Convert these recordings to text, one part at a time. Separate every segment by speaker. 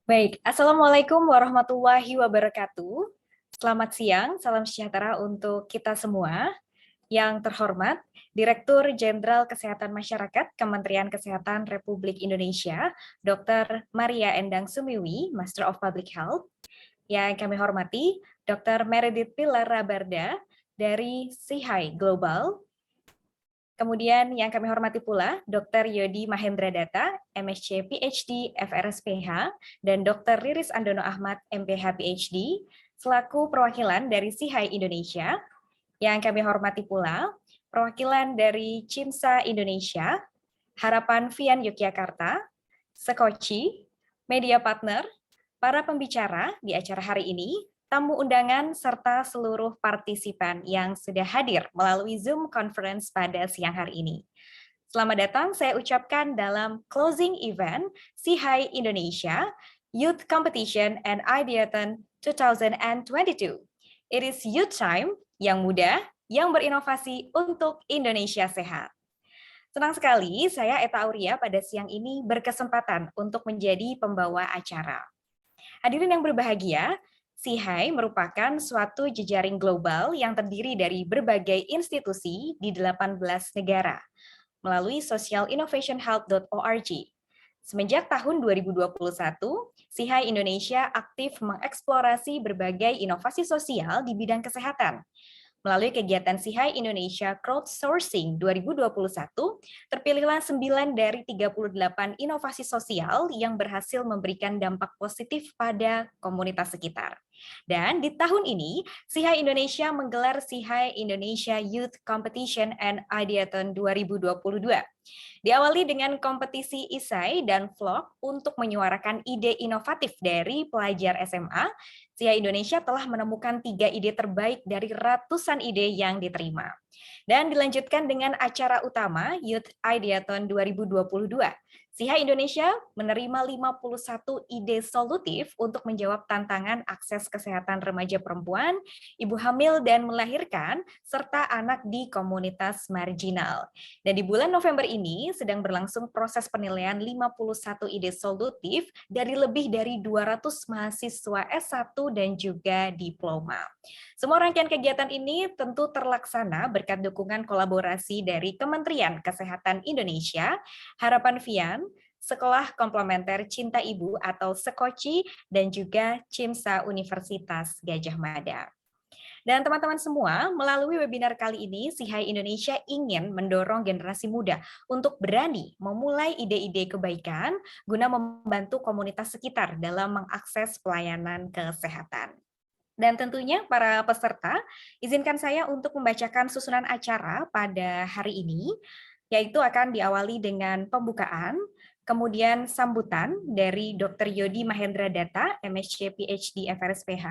Speaker 1: Baik, Assalamualaikum warahmatullahi wabarakatuh. Selamat siang, salam sejahtera untuk kita semua. Yang terhormat, Direktur Jenderal Kesehatan Masyarakat Kementerian Kesehatan Republik Indonesia, Dr. Maria Endang Sumiwi, Master of Public Health. Yang kami hormati, Dr. Meredith Pilar Rabarda dari SIHI Global. Kemudian yang kami hormati pula Dr. Yodi Mahendra Data, MSc PhD FRSPH, dan Dr. Riris Andono Ahmad, MPH PhD, selaku perwakilan dari SIHI Indonesia. Yang kami hormati pula perwakilan dari CIMSA Indonesia, Harapan Vian Yogyakarta, Sekoci, media partner, para pembicara di acara hari ini, tamu undangan, serta seluruh partisipan yang sudah hadir melalui Zoom Conference pada siang hari ini. Selamat datang saya ucapkan dalam closing event SIHI Indonesia Youth Competition and Ideathon 2022. It is youth time yang muda, yang berinovasi untuk Indonesia sehat. Senang sekali saya Eta Auria pada siang ini berkesempatan untuk menjadi pembawa acara. Hadirin yang berbahagia, SIHI merupakan suatu jejaring global yang terdiri dari berbagai institusi di 18 negara melalui socialinnovationhealth.org. Semenjak tahun 2021, SIHI Indonesia aktif mengeksplorasi berbagai inovasi sosial di bidang kesehatan. Melalui kegiatan SIHI Indonesia Crowdsourcing 2021, terpilihlah 9 dari 38 inovasi sosial yang berhasil memberikan dampak positif pada komunitas sekitar. Dan di tahun ini, SIHI Indonesia menggelar SIHI Indonesia Youth Competition and Ideathon 2022. Diawali dengan kompetisi isai dan vlog untuk menyuarakan ide inovatif dari pelajar SMA, SIHI Indonesia telah menemukan 3 ide terbaik dari ratusan ide yang diterima. Dan dilanjutkan dengan acara utama Youth Ideathon 2022. SIHI Indonesia menerima 51 ide solutif untuk menjawab tantangan akses kesehatan remaja perempuan, ibu hamil dan melahirkan, serta anak di komunitas marginal. Dan di bulan November ini sedang berlangsung proses penilaian 51 ide solutif dari lebih dari 200 mahasiswa S1 dan juga diploma. Semua rangkaian kegiatan ini tentu terlaksana berkat dukungan kolaborasi dari Kementerian Kesehatan Indonesia, Harapan Vian, Sekolah Komplementer Cinta Ibu atau Sekoci, dan juga CIMSA Universitas Gadjah Mada. Dan teman-teman semua, melalui webinar kali ini, SIHI Indonesia ingin mendorong generasi muda untuk berani memulai ide-ide kebaikan guna membantu komunitas sekitar dalam mengakses pelayanan kesehatan. Dan tentunya para peserta, izinkan saya untuk membacakan susunan acara pada hari ini, yaitu akan diawali dengan pembukaan, kemudian sambutan dari Dr. Yodi Mahendra Data, MSc PhD FRSPH,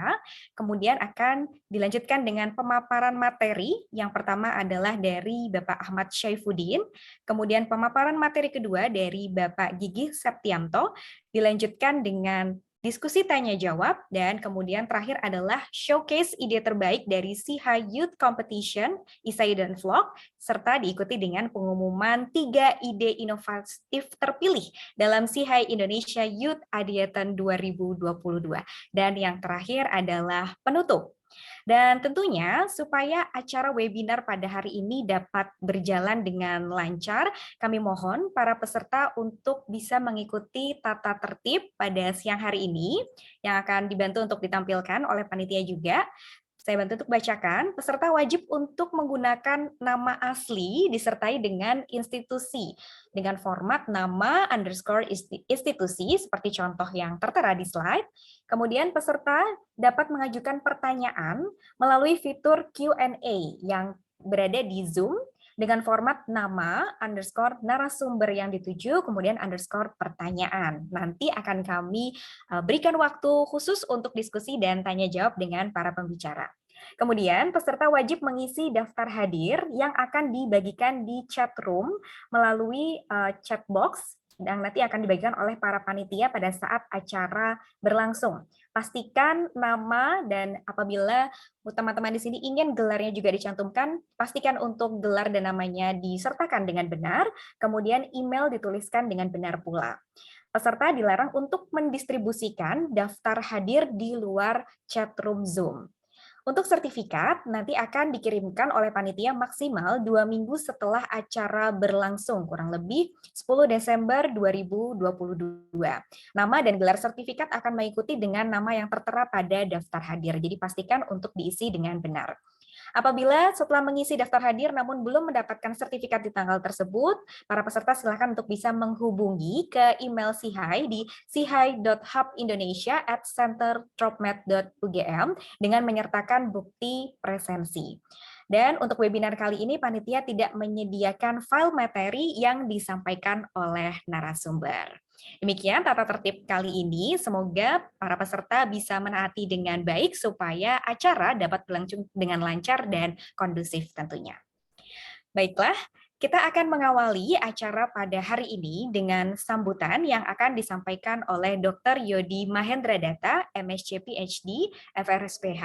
Speaker 1: kemudian akan dilanjutkan dengan pemaparan materi. Yang pertama adalah dari Bapak Ahmad Syaifuddin, kemudian pemaparan materi kedua dari Bapak Gigi Septianto, dilanjutkan dengan diskusi tanya jawab, dan kemudian terakhir adalah showcase ide terbaik dari SIHI Youth Competition, Isai dan Vlog, serta diikuti dengan pengumuman 3 ide inovatif terpilih dalam SIHI Indonesia Youth Ideathon 2022. Dan yang terakhir adalah penutup. Dan tentunya supaya acara webinar pada hari ini dapat berjalan dengan lancar, kami mohon para peserta untuk bisa mengikuti tata tertib pada siang hari ini yang akan dibantu untuk ditampilkan oleh panitia juga. Saya bantu untuk bacakan. Peserta wajib untuk menggunakan nama asli disertai dengan institusi dengan format nama underscore institusi seperti contoh yang tertera di slide. Kemudian peserta dapat mengajukan pertanyaan melalui fitur Q&A yang berada di Zoom dengan format nama underscore narasumber yang dituju, kemudian underscore pertanyaan. Nanti akan kami berikan waktu khusus untuk diskusi dan tanya jawab dengan para pembicara. Kemudian peserta wajib mengisi daftar hadir yang akan dibagikan di chat room melalui chat box yang nanti akan dibagikan oleh para panitia pada saat acara berlangsung. pastikan nama dan apabila teman-teman di sini ingin gelarnya juga dicantumkan, pastikan untuk gelar dan namanya disertakan dengan benar, kemudian email dituliskan dengan benar pula. Peserta dilarang untuk mendistribusikan daftar hadir di luar chatroom Zoom. Untuk sertifikat, nanti akan dikirimkan oleh panitia maksimal 2 minggu setelah acara berlangsung, kurang lebih 10 Desember 2022. Nama dan gelar sertifikat akan mengikuti dengan nama yang tertera pada daftar hadir, jadi pastikan untuk diisi dengan benar. Apabila setelah mengisi daftar hadir namun belum mendapatkan sertifikat di tanggal tersebut, para peserta silakan untuk bisa menghubungi ke email SIHAI di sihai.hubindonesia@centerdropmed.ugm dengan menyertakan bukti presensi. Dan untuk webinar kali ini, panitia tidak menyediakan file materi yang disampaikan oleh narasumber. Demikian tata tertib kali ini. Semoga para peserta bisa menaati dengan baik supaya acara dapat berlangsung dengan lancar dan kondusif tentunya. Baiklah, kita akan mengawali acara pada hari ini dengan sambutan yang akan disampaikan oleh Dr. Yodi Mahendra Data, MSc PhD, FRSPH.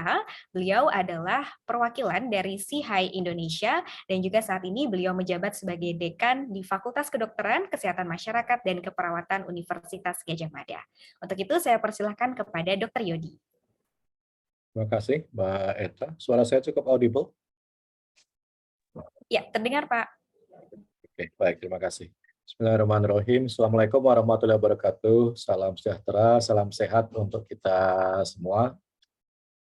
Speaker 1: Beliau adalah perwakilan dari SIHAI Indonesia dan juga saat ini beliau menjabat sebagai Dekan di Fakultas Kedokteran, Kesehatan Masyarakat, dan Keperawatan Universitas Gadjah Mada. Untuk itu saya persilahkan kepada Dr. Yodi.
Speaker 2: Terima kasih, Mbak Eta. Suara saya cukup audible?
Speaker 1: Ya, terdengar, Pak.
Speaker 2: Oke, baik, terima kasih. Bismillahirrahmanirrahim. Assalamualaikum warahmatullahi wabarakatuh. Salam sejahtera, salam sehat untuk kita semua.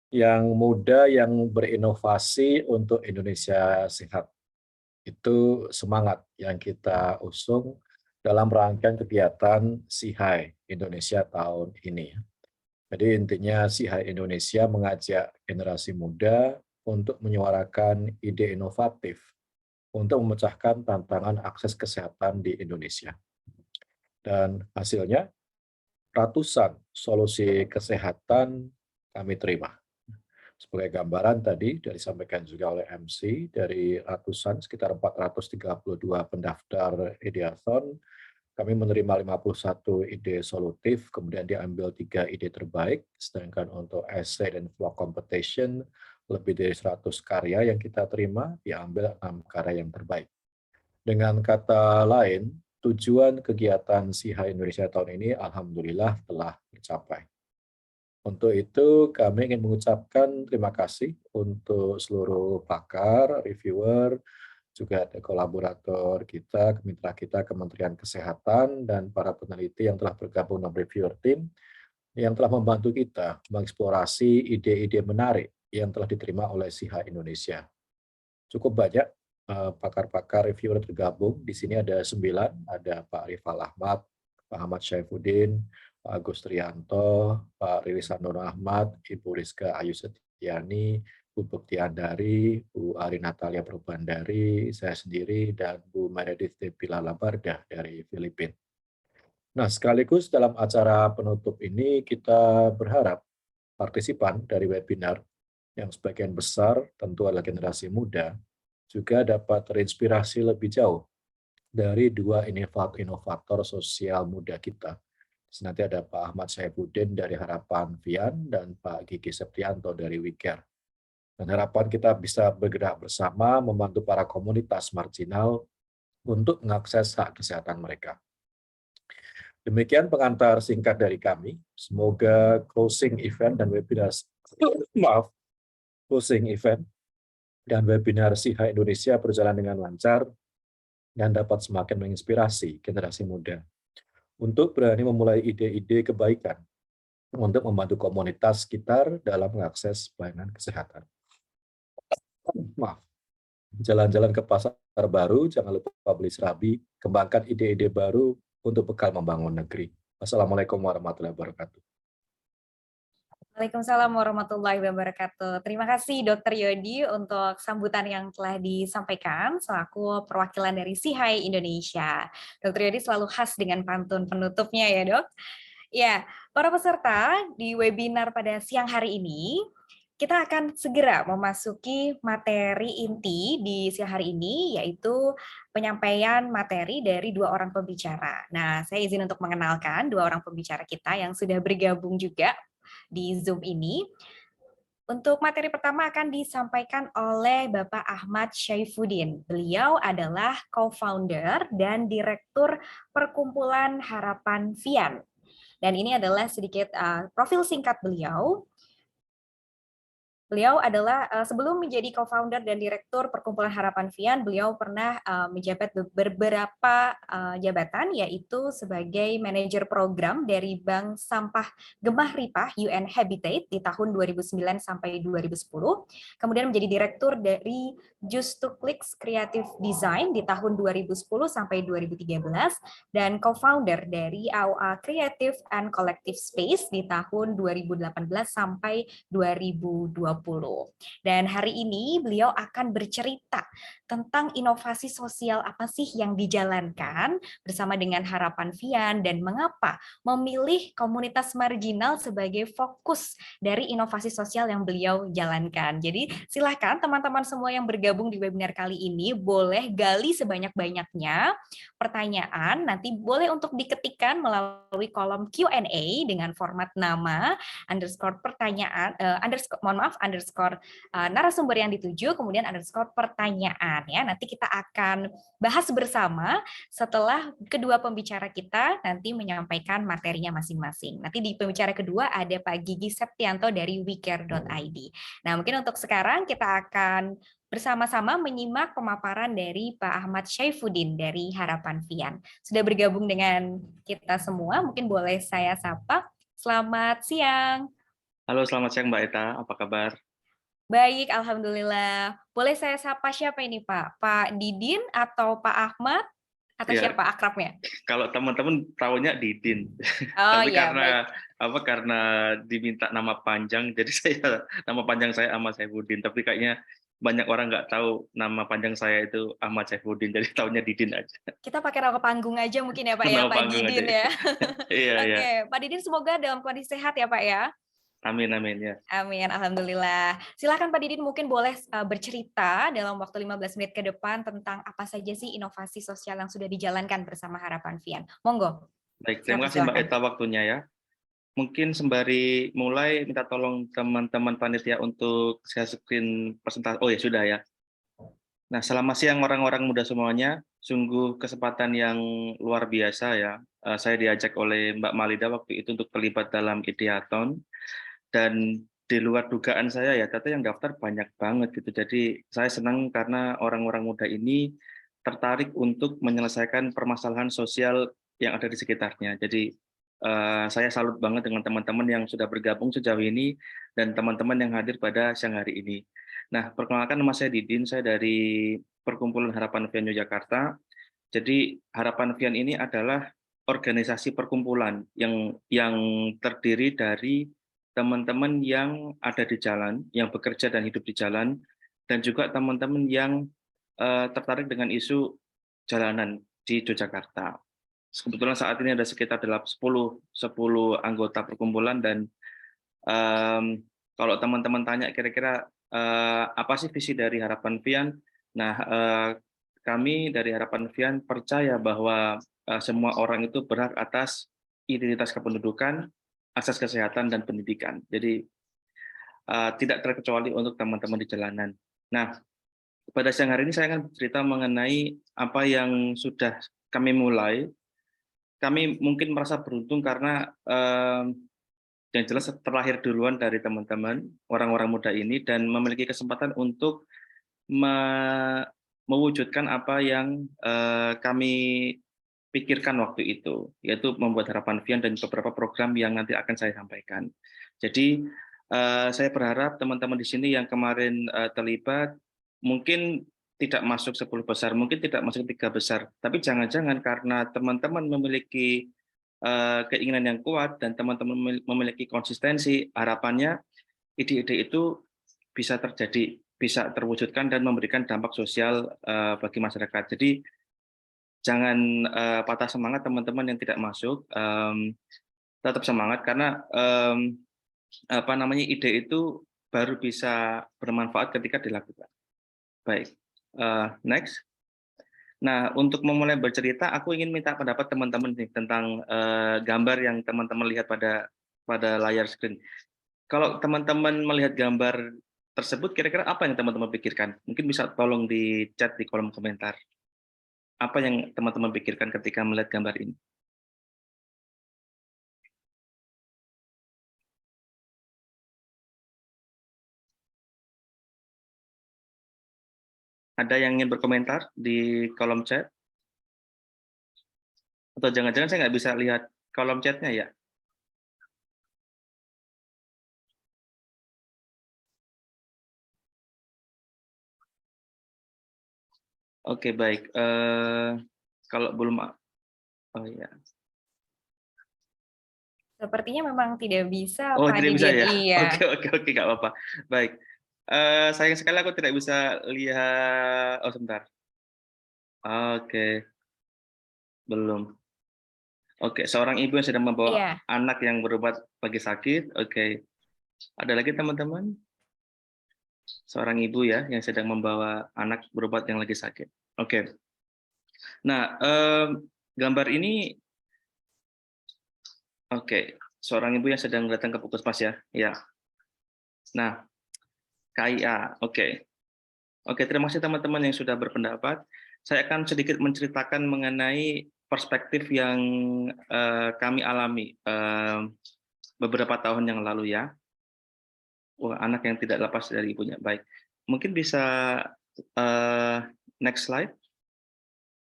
Speaker 2: Yang muda, yang berinovasi untuk Indonesia sehat. Itu semangat yang kita usung dalam rangkaian kegiatan SIHAI Indonesia tahun ini. Jadi intinya SIHAI Indonesia mengajak generasi muda untuk menyuarakan ide inovatif untuk memecahkan tantangan akses kesehatan di Indonesia. Dan hasilnya, ratusan solusi kesehatan kami terima. Sebagai gambaran tadi, dari disampaikan juga oleh MC, dari ratusan, sekitar 432 pendaftar ideathon, kami menerima 51 ide solutif, kemudian diambil 3 ide terbaik, sedangkan untuk essay dan vlog competition, lebih dari 100 karya yang kita terima, diambil 6 karya yang terbaik. Dengan kata lain, tujuan kegiatan SIHAI Indonesia tahun ini alhamdulillah telah tercapai. Untuk itu kami ingin mengucapkan terima kasih untuk seluruh pakar, reviewer, juga ada kolaborator kita, mitra kita Kementerian Kesehatan, dan para peneliti yang telah bergabung dalam reviewer team, yang telah membantu kita mengeksplorasi ide-ide menarik yang telah diterima oleh SIHAI Indonesia. Cukup banyak pakar-pakar reviewer tergabung. Di sini ada 9, ada Pak Rifal Ahmad, Pak Ahmad Syaifuddin, Pak Agus Trianto, Pak Riri Sandono Ahmad, Ibu Rizka Ayu Setiani, Bu Bekti Andari, Bu Ari Natalia Probandari, saya sendiri, dan Bu Meredith Depila Labarda dari Filipina. Nah, sekaligus dalam acara penutup ini kita berharap partisipan dari webinar yang sebagian besar tentu adalah generasi muda, juga dapat terinspirasi lebih jauh dari 2 inovator sosial muda kita. Nanti ada Pak Ahmad Syaifuddin dari Harapan Vian dan Pak Gigi Septianto dari WeCare. Dan harapan kita bisa bergerak bersama membantu para komunitas marginal untuk mengakses hak kesehatan mereka. Demikian pengantar singkat dari kami. Semoga closing event dan webinar SIHAI Indonesia berjalan dengan lancar dan dapat semakin menginspirasi generasi muda untuk berani memulai ide-ide kebaikan untuk membantu komunitas sekitar dalam mengakses pelayanan kesehatan. Jalan-jalan ke pasar baru, jangan lupa beli serabi, kembangkan ide-ide baru untuk bekal membangun negeri. Wassalamualaikum warahmatullahi wabarakatuh.
Speaker 1: Waalaikumsalam warahmatullahi wabarakatuh. Terima kasih Dr. Yodi untuk sambutan yang telah disampaikan selaku perwakilan dari SIHAI Indonesia. Dr. Yodi selalu khas dengan pantun penutupnya ya, Dok. Ya, para peserta di webinar pada siang hari ini, kita akan segera memasuki materi inti di siang hari ini, yaitu penyampaian materi dari 2 orang pembicara. Nah, saya izin untuk mengenalkan 2 orang pembicara kita yang sudah bergabung juga di Zoom ini. Untuk materi pertama akan disampaikan oleh Bapak Ahmad Syaifuddin. Beliau adalah co-founder dan direktur Perkumpulan Harapan Vian. Dan ini adalah sedikit profil singkat beliau. Beliau adalah sebelum menjadi co-founder dan direktur Perkumpulan Harapan Vian, beliau pernah menjabat beberapa jabatan, yaitu sebagai manajer program dari Bank Sampah Gemah Ripah UN Habitat di tahun 2009 sampai 2010, kemudian menjadi direktur dari Just to Clicks Creative Design di tahun 2010 sampai 2013, dan co-founder dari AOA Creative and Collective Space di tahun 2018 sampai 2020. Dan hari ini beliau akan bercerita tentang inovasi sosial apa sih yang dijalankan bersama dengan Harapan Vian dan mengapa memilih komunitas marginal sebagai fokus dari inovasi sosial yang beliau jalankan. Jadi silahkan teman-teman semua yang bergabung di webinar kali ini boleh gali sebanyak-banyaknya pertanyaan, nanti boleh untuk diketikkan melalui kolom Q&A dengan format nama, underscore pertanyaan, underscore narasumber yang dituju, kemudian underscore pertanyaan ya. Nanti kita akan bahas bersama setelah kedua pembicara kita nanti menyampaikan materinya masing-masing. Nanti di pembicara kedua ada Pak Gigi Septianto dari wecare.id. Nah, mungkin untuk sekarang kita akan bersama-sama menyimak pemaparan dari Pak Ahmad Syaifuddin dari Harapan Vian. Sudah bergabung dengan kita semua, mungkin boleh saya sapa. Selamat siang.
Speaker 3: Halo, selamat siang Mbak Eta, apa kabar?
Speaker 1: Baik, Alhamdulillah. Boleh saya sapa siapa ini Pak? Pak Didin atau Pak Ahmad? Atau
Speaker 3: Ya,
Speaker 1: siapa akrabnya?
Speaker 3: kalau teman-teman tahunya Didin,
Speaker 1: Oh
Speaker 3: tapi
Speaker 1: iya, baik.
Speaker 3: karena diminta nama panjang, jadi nama panjang saya Ahmad Saifuddin, tapi kayaknya banyak orang nggak tahu nama panjang saya itu Ahmad Saifuddin, jadi tahunya Didin aja.
Speaker 1: Kita pakai nama panggung aja mungkin ya Pak ya,
Speaker 3: Nama
Speaker 1: Pak
Speaker 3: panggung aja.
Speaker 1: Didin ya.
Speaker 3: Iya, iya.
Speaker 1: Oke, Pak Didin semoga dalam kondisi sehat ya Pak ya.
Speaker 3: Amin, amin ya.
Speaker 1: Amin, alhamdulillah. Silakan Pak Didin mungkin boleh bercerita dalam waktu 15 menit ke depan tentang apa saja sih inovasi sosial yang sudah dijalankan bersama Harapan Vian. Monggo.
Speaker 3: Baik, terima kasih Mbak Eta waktunya ya. Mungkin sembari mulai minta tolong teman-teman panitia untuk share screen presentasi. Oh ya, sudah ya. Nah, selamat siang orang-orang muda semuanya. Sungguh kesempatan yang luar biasa ya. Saya diajak oleh Mbak Malida waktu itu untuk terlibat dalam Ideathon. Dan di luar dugaan saya ya, ternyata yang daftar banyak banget gitu. Jadi saya senang karena orang-orang muda ini tertarik untuk menyelesaikan permasalahan sosial yang ada di sekitarnya. Jadi saya salut banget dengan teman-teman yang sudah bergabung sejauh ini dan teman-teman yang hadir pada siang hari ini. Nah, perkenalkan nama saya Didin, saya dari Perkumpulan Harapan Vian Yogyakarta. Jadi Harapan Vian ini adalah organisasi perkumpulan yang terdiri dari teman-teman yang ada di jalan, yang bekerja dan hidup di jalan, dan juga teman-teman yang tertarik dengan isu jalanan di Yogyakarta. Kebetulan saat ini ada sekitar 10 anggota perkumpulan dan kalau teman-teman tanya kira-kira apa sih visi dari Harapan Vian? Nah, kami dari Harapan Vian percaya bahwa semua orang itu berhak atas identitas kependudukan, akses kesehatan dan pendidikan. Jadi tidak terkecuali untuk teman-teman di jalanan. Nah, pada siang hari ini saya akan bercerita mengenai apa yang sudah kami mulai. Kami mungkin merasa beruntung karena yang jelas terlahir duluan dari teman-teman orang-orang muda ini dan memiliki kesempatan untuk mewujudkan apa yang kami pikirkan waktu itu, yaitu membuat Harapan Vian dan beberapa program yang nanti akan saya sampaikan. Jadi saya berharap teman-teman di sini yang kemarin terlibat mungkin tidak masuk 10 besar, mungkin tidak masuk 3 besar, tapi jangan-jangan karena teman-teman memiliki keinginan yang kuat dan teman-teman memiliki konsistensi, harapannya ide-ide itu bisa terjadi, bisa terwujudkan dan memberikan dampak sosial bagi masyarakat. Jadi jangan patah semangat teman-teman yang tidak masuk, tetap semangat karena ide itu baru bisa bermanfaat ketika dilakukan. Baik, next. Nah, untuk memulai bercerita, aku ingin minta pendapat teman-teman nih tentang gambar yang teman-teman lihat pada layar screen. Kalau teman-teman melihat gambar tersebut, kira-kira apa yang teman-teman pikirkan? Mungkin bisa tolong di chat di kolom komentar. Apa yang teman-teman pikirkan ketika melihat gambar ini? Ada yang ingin berkomentar di kolom chat? Atau jangan-jangan saya nggak bisa lihat kolom chatnya ya? Oke, baik. Kalau belum, oh ya.
Speaker 1: Sepertinya memang tidak bisa,
Speaker 3: Oh,
Speaker 1: Pak
Speaker 3: tidak bisa
Speaker 1: Didin.
Speaker 3: ya?
Speaker 1: Iya.
Speaker 3: Oke, nggak apa-apa. Baik. Sayang sekali aku tidak bisa lihat. Oh, sebentar. Oke, belum. Oke, seorang ibu yang sedang membawa
Speaker 1: Iya.
Speaker 3: anak yang berobat lagi sakit. Oke. Ada lagi teman-teman? Seorang ibu ya yang sedang membawa anak berobat yang lagi sakit. Oke. Nah, gambar ini, oke, seorang ibu yang sedang datang ke puskesmas ya. Ya. Nah, KIA. Oke. Oke, terima kasih teman-teman yang sudah berpendapat. Saya akan sedikit menceritakan mengenai perspektif yang kami alami beberapa tahun yang lalu ya. Wah, anak yang tidak lepas dari ibunya. Baik, mungkin bisa next slide.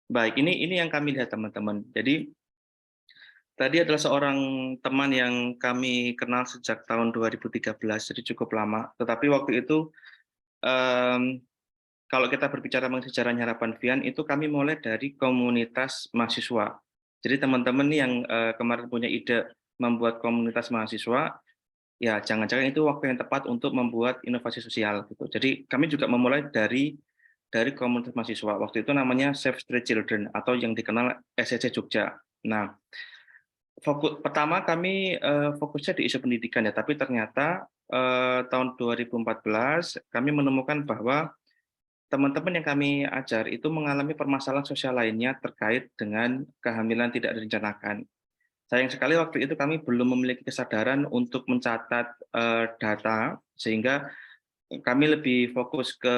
Speaker 3: Baik, ini yang kami lihat teman-teman. Jadi tadi adalah seorang teman yang kami kenal sejak tahun 2013, jadi cukup lama. Tetapi waktu itu kalau kita berbicara mengenai sejarahnya Harapan Vian, itu kami mulai dari komunitas mahasiswa. Jadi teman-teman yang kemarin punya ide membuat komunitas mahasiswa, ya jangan-jangan itu waktu yang tepat untuk membuat inovasi sosial gitu. Jadi kami juga memulai dari komunitas mahasiswa. Waktu itu namanya Save Street Children atau yang dikenal SSC Jogja. Nah, pertama kami fokusnya di isu pendidikan ya, tapi ternyata tahun 2014 kami menemukan bahwa teman-teman yang kami ajar itu mengalami permasalahan sosial lainnya terkait dengan kehamilan tidak direncanakan. Sayang sekali waktu itu kami belum memiliki kesadaran untuk mencatat data, sehingga kami lebih fokus ke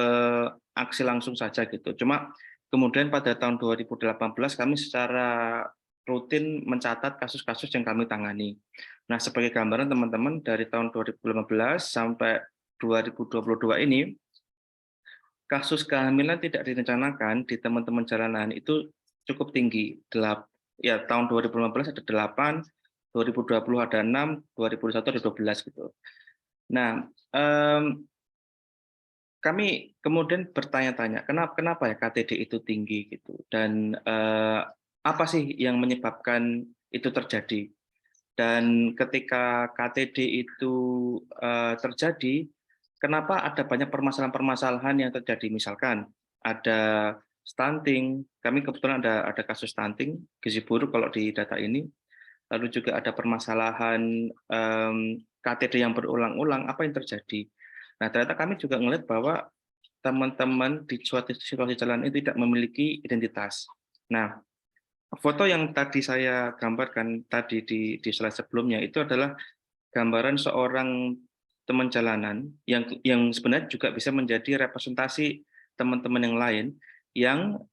Speaker 3: aksi langsung saja gitu. Cuma kemudian pada tahun 2018 kami secara rutin mencatat kasus-kasus yang kami tangani. Nah, sebagai gambaran teman-teman, dari tahun 2015 sampai 2022 ini, kasus kehamilan tidak direncanakan di teman-teman jalanan itu cukup tinggi. Ya, tahun 2015 ada 8, 2020 ada 6, 2021 ada 12 gitu. Nah, kami kemudian bertanya-tanya, kenapa ya KTD itu tinggi gitu, dan apa sih yang menyebabkan itu terjadi? Dan ketika KTD itu terjadi, kenapa ada banyak permasalahan-permasalahan yang terjadi? Misalkan ada stunting, kami kebetulan ada kasus stunting, gizi buruk kalau di data ini, lalu juga ada permasalahan KTD yang berulang-ulang, apa yang terjadi? Nah, ternyata kami juga melihat bahwa teman-teman di suatu situasi jalan itu tidak memiliki identitas. Nah, foto yang tadi saya gambarkan tadi di slide sebelumnya itu adalah gambaran seorang teman jalanan yang sebenarnya juga bisa menjadi representasi teman-teman yang lain yang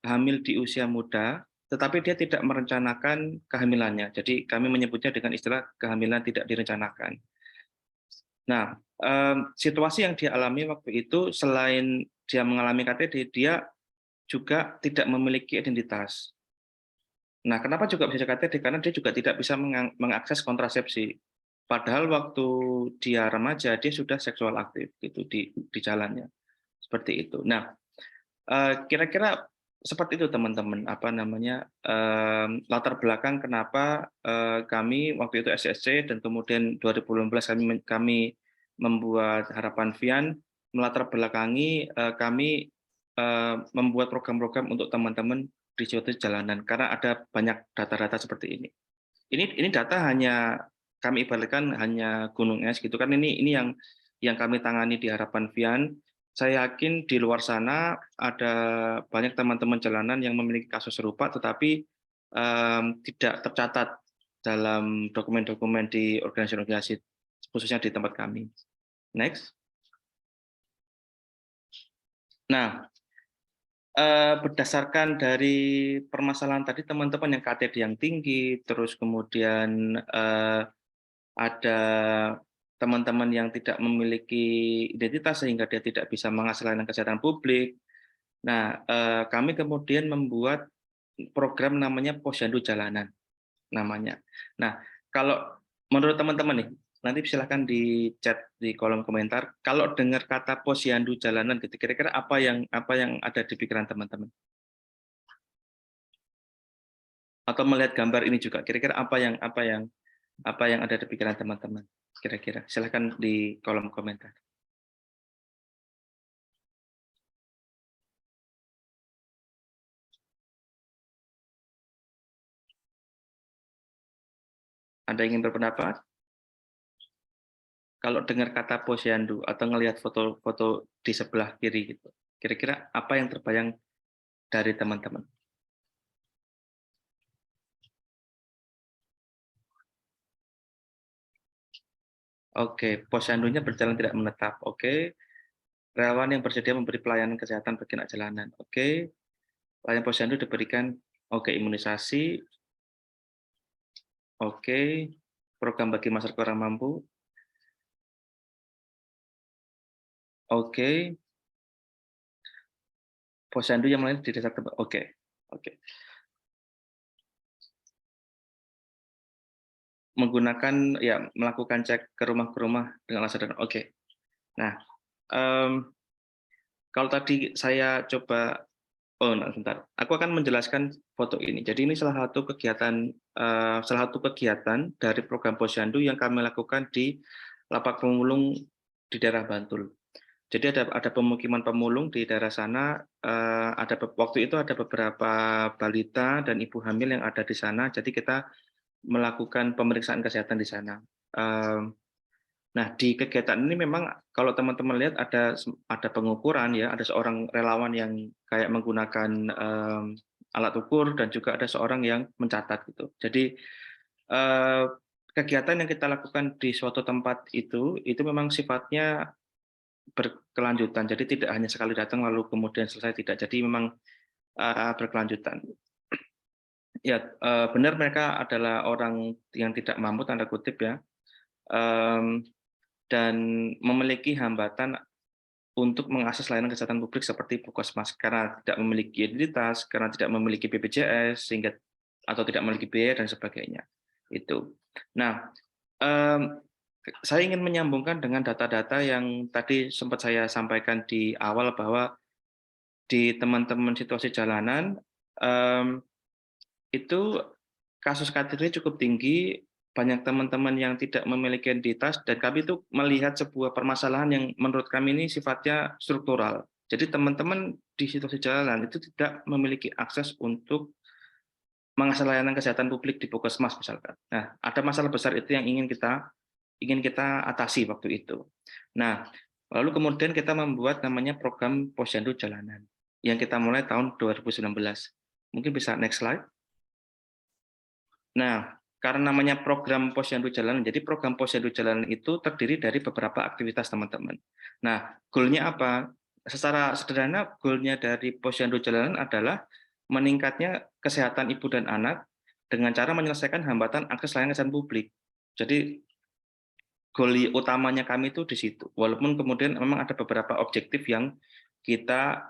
Speaker 3: hamil di usia muda, tetapi dia tidak merencanakan kehamilannya. Jadi kami menyebutnya dengan istilah kehamilan tidak direncanakan. Nah, situasi yang dia alami waktu itu, selain dia mengalami KTD, dia juga tidak memiliki identitas. Nah, kenapa juga bisa KTD? Karena dia juga tidak bisa mengakses kontrasepsi. Padahal waktu dia remaja, dia sudah seksual aktif gitu di jalannya. Seperti itu. Nah, kira-kira seperti itu teman-teman, apa namanya, latar belakang kenapa kami waktu itu SSC dan kemudian 2016 kami membuat Harapan Vian, melatar belakangi kami membuat program-program untuk teman-teman di suatu jalanan, karena ada banyak data-data seperti ini. Ini data hanya kami ibaratkan hanya gunung es gitu kan, ini yang kami tangani di Harapan Vian. Saya yakin di luar sana ada banyak teman-teman jalanan yang memiliki kasus serupa, tetapi tidak tercatat dalam dokumen-dokumen di organisasi-organisasi khususnya di tempat kami. Next. Nah, berdasarkan dari permasalahan tadi teman-teman yang KTD yang tinggi, terus kemudian ada teman-teman yang tidak memiliki identitas sehingga dia tidak bisa mengakses layanan kesehatan publik. Nah, kami kemudian membuat program namanya Posyandu Jalanan namanya. Nah, kalau menurut teman-teman nih, nanti silahkan di chat di kolom komentar. Kalau dengar kata Posyandu Jalanan, gitu, kira-kira apa yang ada di pikiran teman-teman? Atau melihat gambar ini juga, kira-kira apa yang ada di pikiran teman-teman? Kira-kira, silahkan di kolom komentar. Ada yang ingin berpendapat? Kalau dengar kata Posyandu atau ngelihat foto-foto di sebelah kiri gitu, kira-kira apa yang terbayang dari teman-teman? Oke, posyandunya berjalan tidak menetap. Oke, relawan yang bersedia memberi pelayanan kesehatan bagi anak jalanan. Oke, pelayanan posyandu diberikan. Oke, imunisasi. Oke, program bagi masyarakat kurang mampu. Oke, posyandu yang lain di desa tempat. Oke, oke. Menggunakan ya melakukan cek ke rumah dengan alasan. Oke. Nah, kalau tadi saya coba, sebentar. Aku akan menjelaskan foto ini. Jadi ini salah satu kegiatan dari program Posyandu yang kami lakukan di Lapak Pemulung di daerah Bantul. Jadi ada pemukiman pemulung di daerah sana. Waktu itu ada beberapa balita dan ibu hamil yang ada di sana. Jadi kita melakukan pemeriksaan kesehatan di sana. Nah, di kegiatan ini memang kalau teman-teman lihat ada pengukuran ya, ada seorang relawan yang kayak menggunakan alat ukur dan juga ada seorang yang mencatat gitu. Jadi kegiatan yang kita lakukan di suatu tempat itu memang sifatnya berkelanjutan. Jadi tidak hanya sekali datang lalu kemudian selesai, tidak. Jadi memang berkelanjutan. Ya, benar mereka adalah orang yang tidak mampu tanda kutip ya. Dan memiliki hambatan untuk mengakses layanan kesehatan publik seperti Puskesmas karena tidak memiliki identitas, karena tidak memiliki BPJS sehingga atau tidak memiliki biaya dan sebagainya. Itu. Nah, saya ingin menyambungkan dengan data-data yang tadi sempat saya sampaikan di awal bahwa di teman-teman situasi jalanan itu kasus KTD cukup tinggi, banyak teman-teman yang tidak memiliki identitas, dan kami itu melihat sebuah permasalahan yang menurut kami ini sifatnya struktural. Jadi teman-teman di situasi jalanan itu tidak memiliki akses untuk mengakses layanan kesehatan publik di Puskesmas misalkan. Nah, ada masalah besar itu yang ingin kita atasi waktu itu. Nah, lalu kemudian kita membuat namanya program Posyandu Jalanan yang kita mulai tahun 2019. Mungkin bisa next slide. Nah, karena namanya program Posyandu Jalanan, jadi program Posyandu Jalanan itu terdiri dari beberapa aktivitas teman-teman. Nah, goal-nya apa? Secara sederhana, goal-nya dari Posyandu Jalanan adalah meningkatnya kesehatan ibu dan anak dengan cara menyelesaikan hambatan akses layanan kesehatan publik. Jadi, goal utamanya kami itu di situ. Walaupun kemudian memang ada beberapa objektif yang kita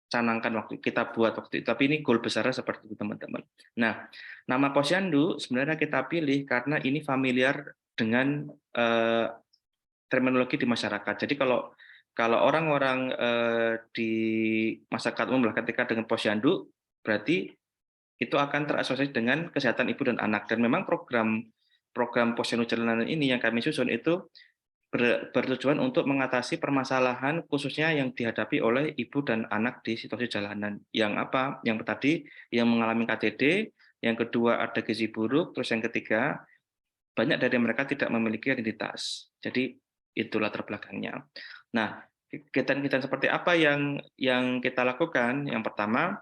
Speaker 3: canangkan kita buat waktu itu, tapi ini goal besarnya seperti itu teman-teman. Nah, nama Posyandu sebenarnya kita pilih karena ini familiar dengan terminologi di masyarakat. Jadi kalau orang-orang di masyarakat umum ketika dengan Posyandu, berarti itu akan terasosiasi dengan kesehatan ibu dan anak. Dan memang program Posyandu Jalanan ini yang kami susun itu bertujuan untuk mengatasi permasalahan khususnya yang dihadapi oleh ibu dan anak di situasi jalanan. Yang apa? Yang tadi yang mengalami KTD, yang kedua ada gizi buruk, terus yang ketiga banyak dari mereka tidak memiliki identitas. Jadi itu latar belakangnya. Nah, kegiatan-kegiatan seperti apa yang kita lakukan? Yang pertama,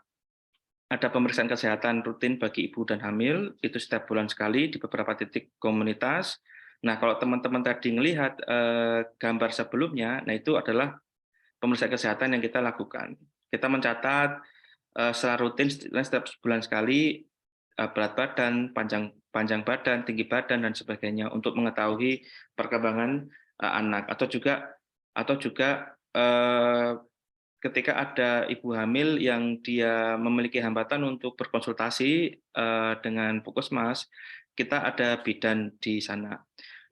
Speaker 3: ada pemeriksaan kesehatan rutin bagi ibu dan hamil, itu setiap bulan sekali di beberapa titik komunitas. Nah, kalau teman-teman tadi melihat gambar sebelumnya, nah itu adalah pemeriksaan kesehatan yang kita lakukan. Kita mencatat secara rutin setiap sebulan sekali berat badan, panjang badan, tinggi badan dan sebagainya untuk mengetahui perkembangan anak atau juga ketika ada ibu hamil yang dia memiliki hambatan untuk berkonsultasi dengan Puskesmas, kita ada bidan di sana.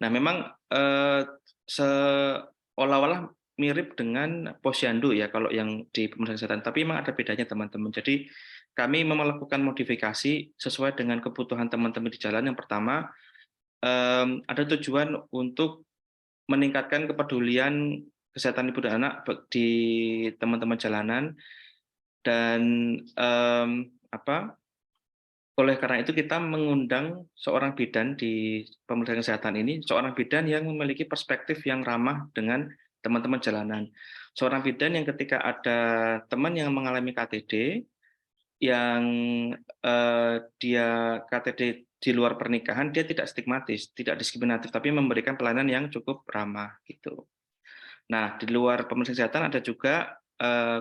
Speaker 3: Nah, memang seolah-olah mirip dengan posyandu ya kalau yang di pemeriksaan kesehatan, tapi memang ada bedanya teman-teman. Jadi kami melakukan modifikasi sesuai dengan kebutuhan teman-teman di jalan. Yang pertama, ada tujuan untuk meningkatkan kepedulian kesehatan ibu dan anak di teman-teman jalanan, dan oleh karena itu kita mengundang seorang bidan di pemeriksaan kesehatan ini, seorang bidan yang memiliki perspektif yang ramah dengan teman-teman jalanan. Seorang bidan yang ketika ada teman yang mengalami KTD, yang dia KTD di luar pernikahan, dia tidak stigmatis, tidak diskriminatif, tapi memberikan pelayanan yang cukup ramah gitu. Nah, di luar pemeriksaan kesehatan ada juga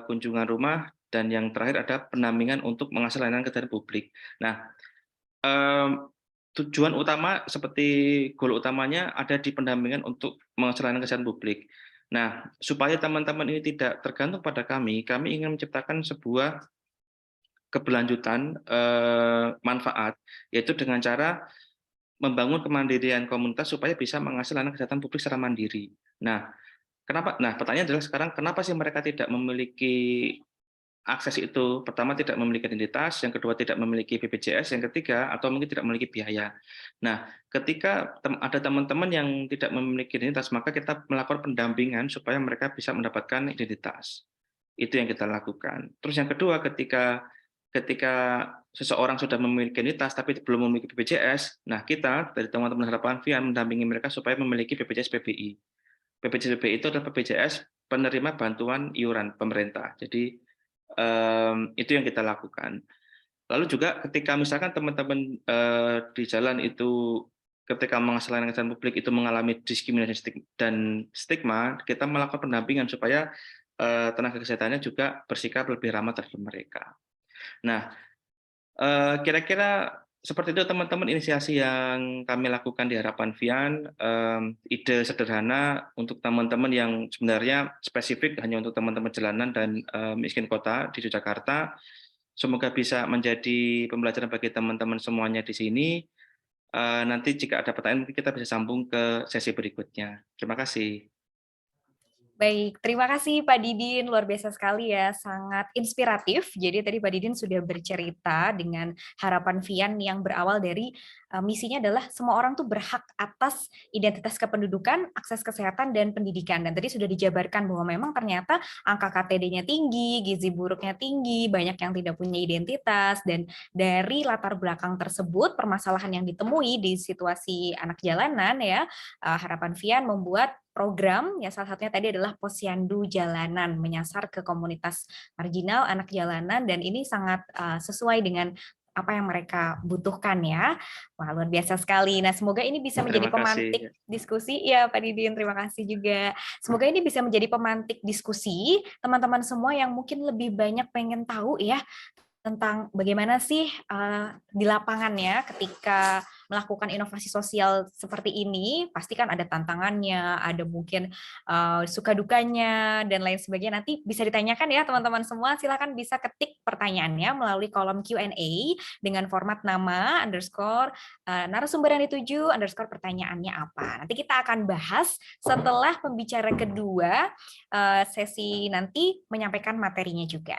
Speaker 3: kunjungan rumah, dan yang terakhir ada pendampingan untuk mengakses layanan kesehatan publik. Nah, tujuan utama seperti goal utamanya ada di pendampingan untuk mengakses layanan kesehatan publik. Nah, supaya teman-teman ini tidak tergantung pada kami ingin menciptakan sebuah keberlanjutan manfaat, yaitu dengan cara membangun kemandirian komunitas supaya bisa mengakses layanan kesehatan publik secara mandiri. Nah, kenapa? Nah, pertanyaan adalah sekarang kenapa sih mereka tidak memiliki akses itu? Pertama, tidak memiliki identitas, yang kedua tidak memiliki BPJS, yang ketiga atau mungkin tidak memiliki biaya. Nah, ketika ada teman-teman yang tidak memiliki identitas, maka kita melakukan pendampingan supaya mereka bisa mendapatkan identitas. Itu yang kita lakukan. Terus yang kedua, ketika seseorang sudah memiliki identitas tapi belum memiliki BPJS, nah kita dari teman-teman Harapan Vian mendampingi mereka supaya memiliki BPJS PBI. BPJS PBI itu adalah BPJS penerima bantuan iuran pemerintah. Jadi itu yang kita lakukan. Lalu juga ketika misalkan teman-teman di jalan itu ketika mengakses layanan kesehatan publik itu mengalami diskriminasi dan stigma, kita melakukan pendampingan supaya tenaga kesehatannya juga bersikap lebih ramah terhadap mereka. Nah, kira-kira seperti itu teman-teman inisiasi yang kami lakukan di Harapan Vian, ide sederhana untuk teman-teman yang sebenarnya spesifik hanya untuk teman-teman jalanan dan miskin kota di Yogyakarta. Semoga bisa menjadi pembelajaran bagi teman-teman semuanya di sini. Nanti jika ada pertanyaan kita bisa sambung ke sesi berikutnya. Terima kasih.
Speaker 1: Baik, terima kasih Pak Didin, luar biasa sekali ya, sangat inspiratif. Jadi tadi Pak Didin sudah bercerita dengan Harapan Vian yang berawal dari misinya adalah semua orang tuh berhak atas identitas kependudukan, akses kesehatan, dan pendidikan. Dan tadi sudah dijabarkan bahwa memang ternyata angka KTD-nya tinggi, gizi buruknya tinggi, banyak yang tidak punya identitas, dan dari latar belakang tersebut, permasalahan yang ditemui di situasi anak jalanan ya, Harapan Vian membuat program, ya salah satunya tadi adalah Posyandu Jalanan, menyasar ke komunitas marginal, anak jalanan, dan ini sangat sesuai dengan apa yang mereka butuhkan ya. Wah, luar biasa sekali. Nah, semoga ini bisa menjadi pemantik diskusi. Ya, Pak Didin, terima kasih juga. Semoga ini bisa menjadi pemantik diskusi teman-teman semua yang mungkin lebih banyak pengen tahu ya tentang bagaimana sih di lapangannya ketika melakukan inovasi sosial seperti ini. Pasti kan ada tantangannya, ada mungkin suka dukanya, dan lain sebagainya. Nanti bisa ditanyakan ya teman-teman semua, silakan bisa ketik pertanyaannya melalui kolom Q&A dengan format nama, underscore, narasumber yang dituju, underscore pertanyaannya apa. Nanti kita akan bahas setelah pembicara kedua sesi nanti menyampaikan materinya juga.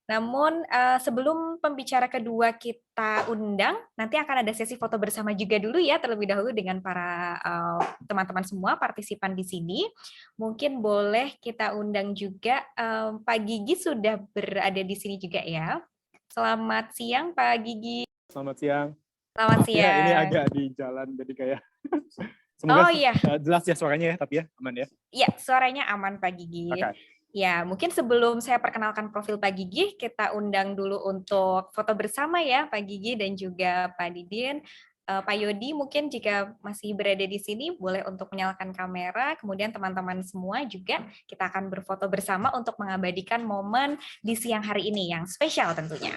Speaker 1: Namun sebelum pembicara kedua kita undang, nanti akan ada sesi foto bersama juga dulu ya, terlebih dahulu dengan para teman-teman semua partisipan di sini. Mungkin boleh kita undang juga Pak Gigi sudah berada di sini juga ya. Selamat siang Pak Gigi.
Speaker 4: Selamat siang.
Speaker 1: Selamat siang.
Speaker 4: Ya, ini agak di jalan jadi kayak semoga jelas ya suaranya ya, tapi ya aman ya.
Speaker 1: Iya, suaranya aman Pak Gigi.
Speaker 4: Okay.
Speaker 1: Ya, mungkin sebelum saya perkenalkan profil Pak Gigi, kita undang dulu untuk foto bersama ya Pak Gigi dan juga Pak Didin. Pak Yodi mungkin jika masih berada di sini boleh untuk menyalakan kamera, kemudian teman-teman semua juga kita akan berfoto bersama untuk mengabadikan momen di siang hari ini yang spesial tentunya.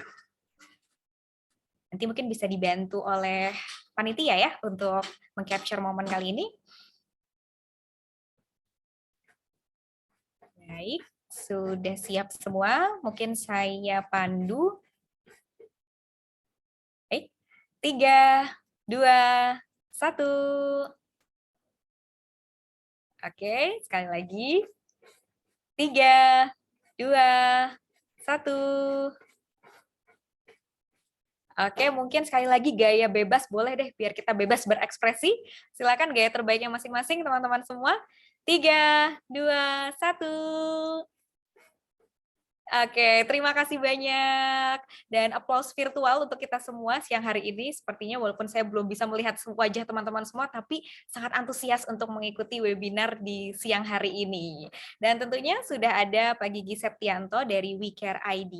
Speaker 1: Nanti mungkin bisa dibantu oleh panitia ya untuk meng-capture momen kali ini. Baik, sudah siap semua. Mungkin saya pandu. Baik, 3, 2, 1. Oke, sekali lagi. 3, 2, 1. Oke, mungkin sekali lagi gaya bebas boleh deh, biar kita bebas berekspresi. Silakan gaya terbaiknya masing-masing, teman-teman semua. 3, 2, 1. Oke, terima kasih banyak. Dan aplaus virtual untuk kita semua siang hari ini. Sepertinya walaupun saya belum bisa melihat wajah teman-teman semua, tapi sangat antusias untuk mengikuti webinar di siang hari ini. Dan tentunya sudah ada Pak Gigi Septianto dari WeCare ID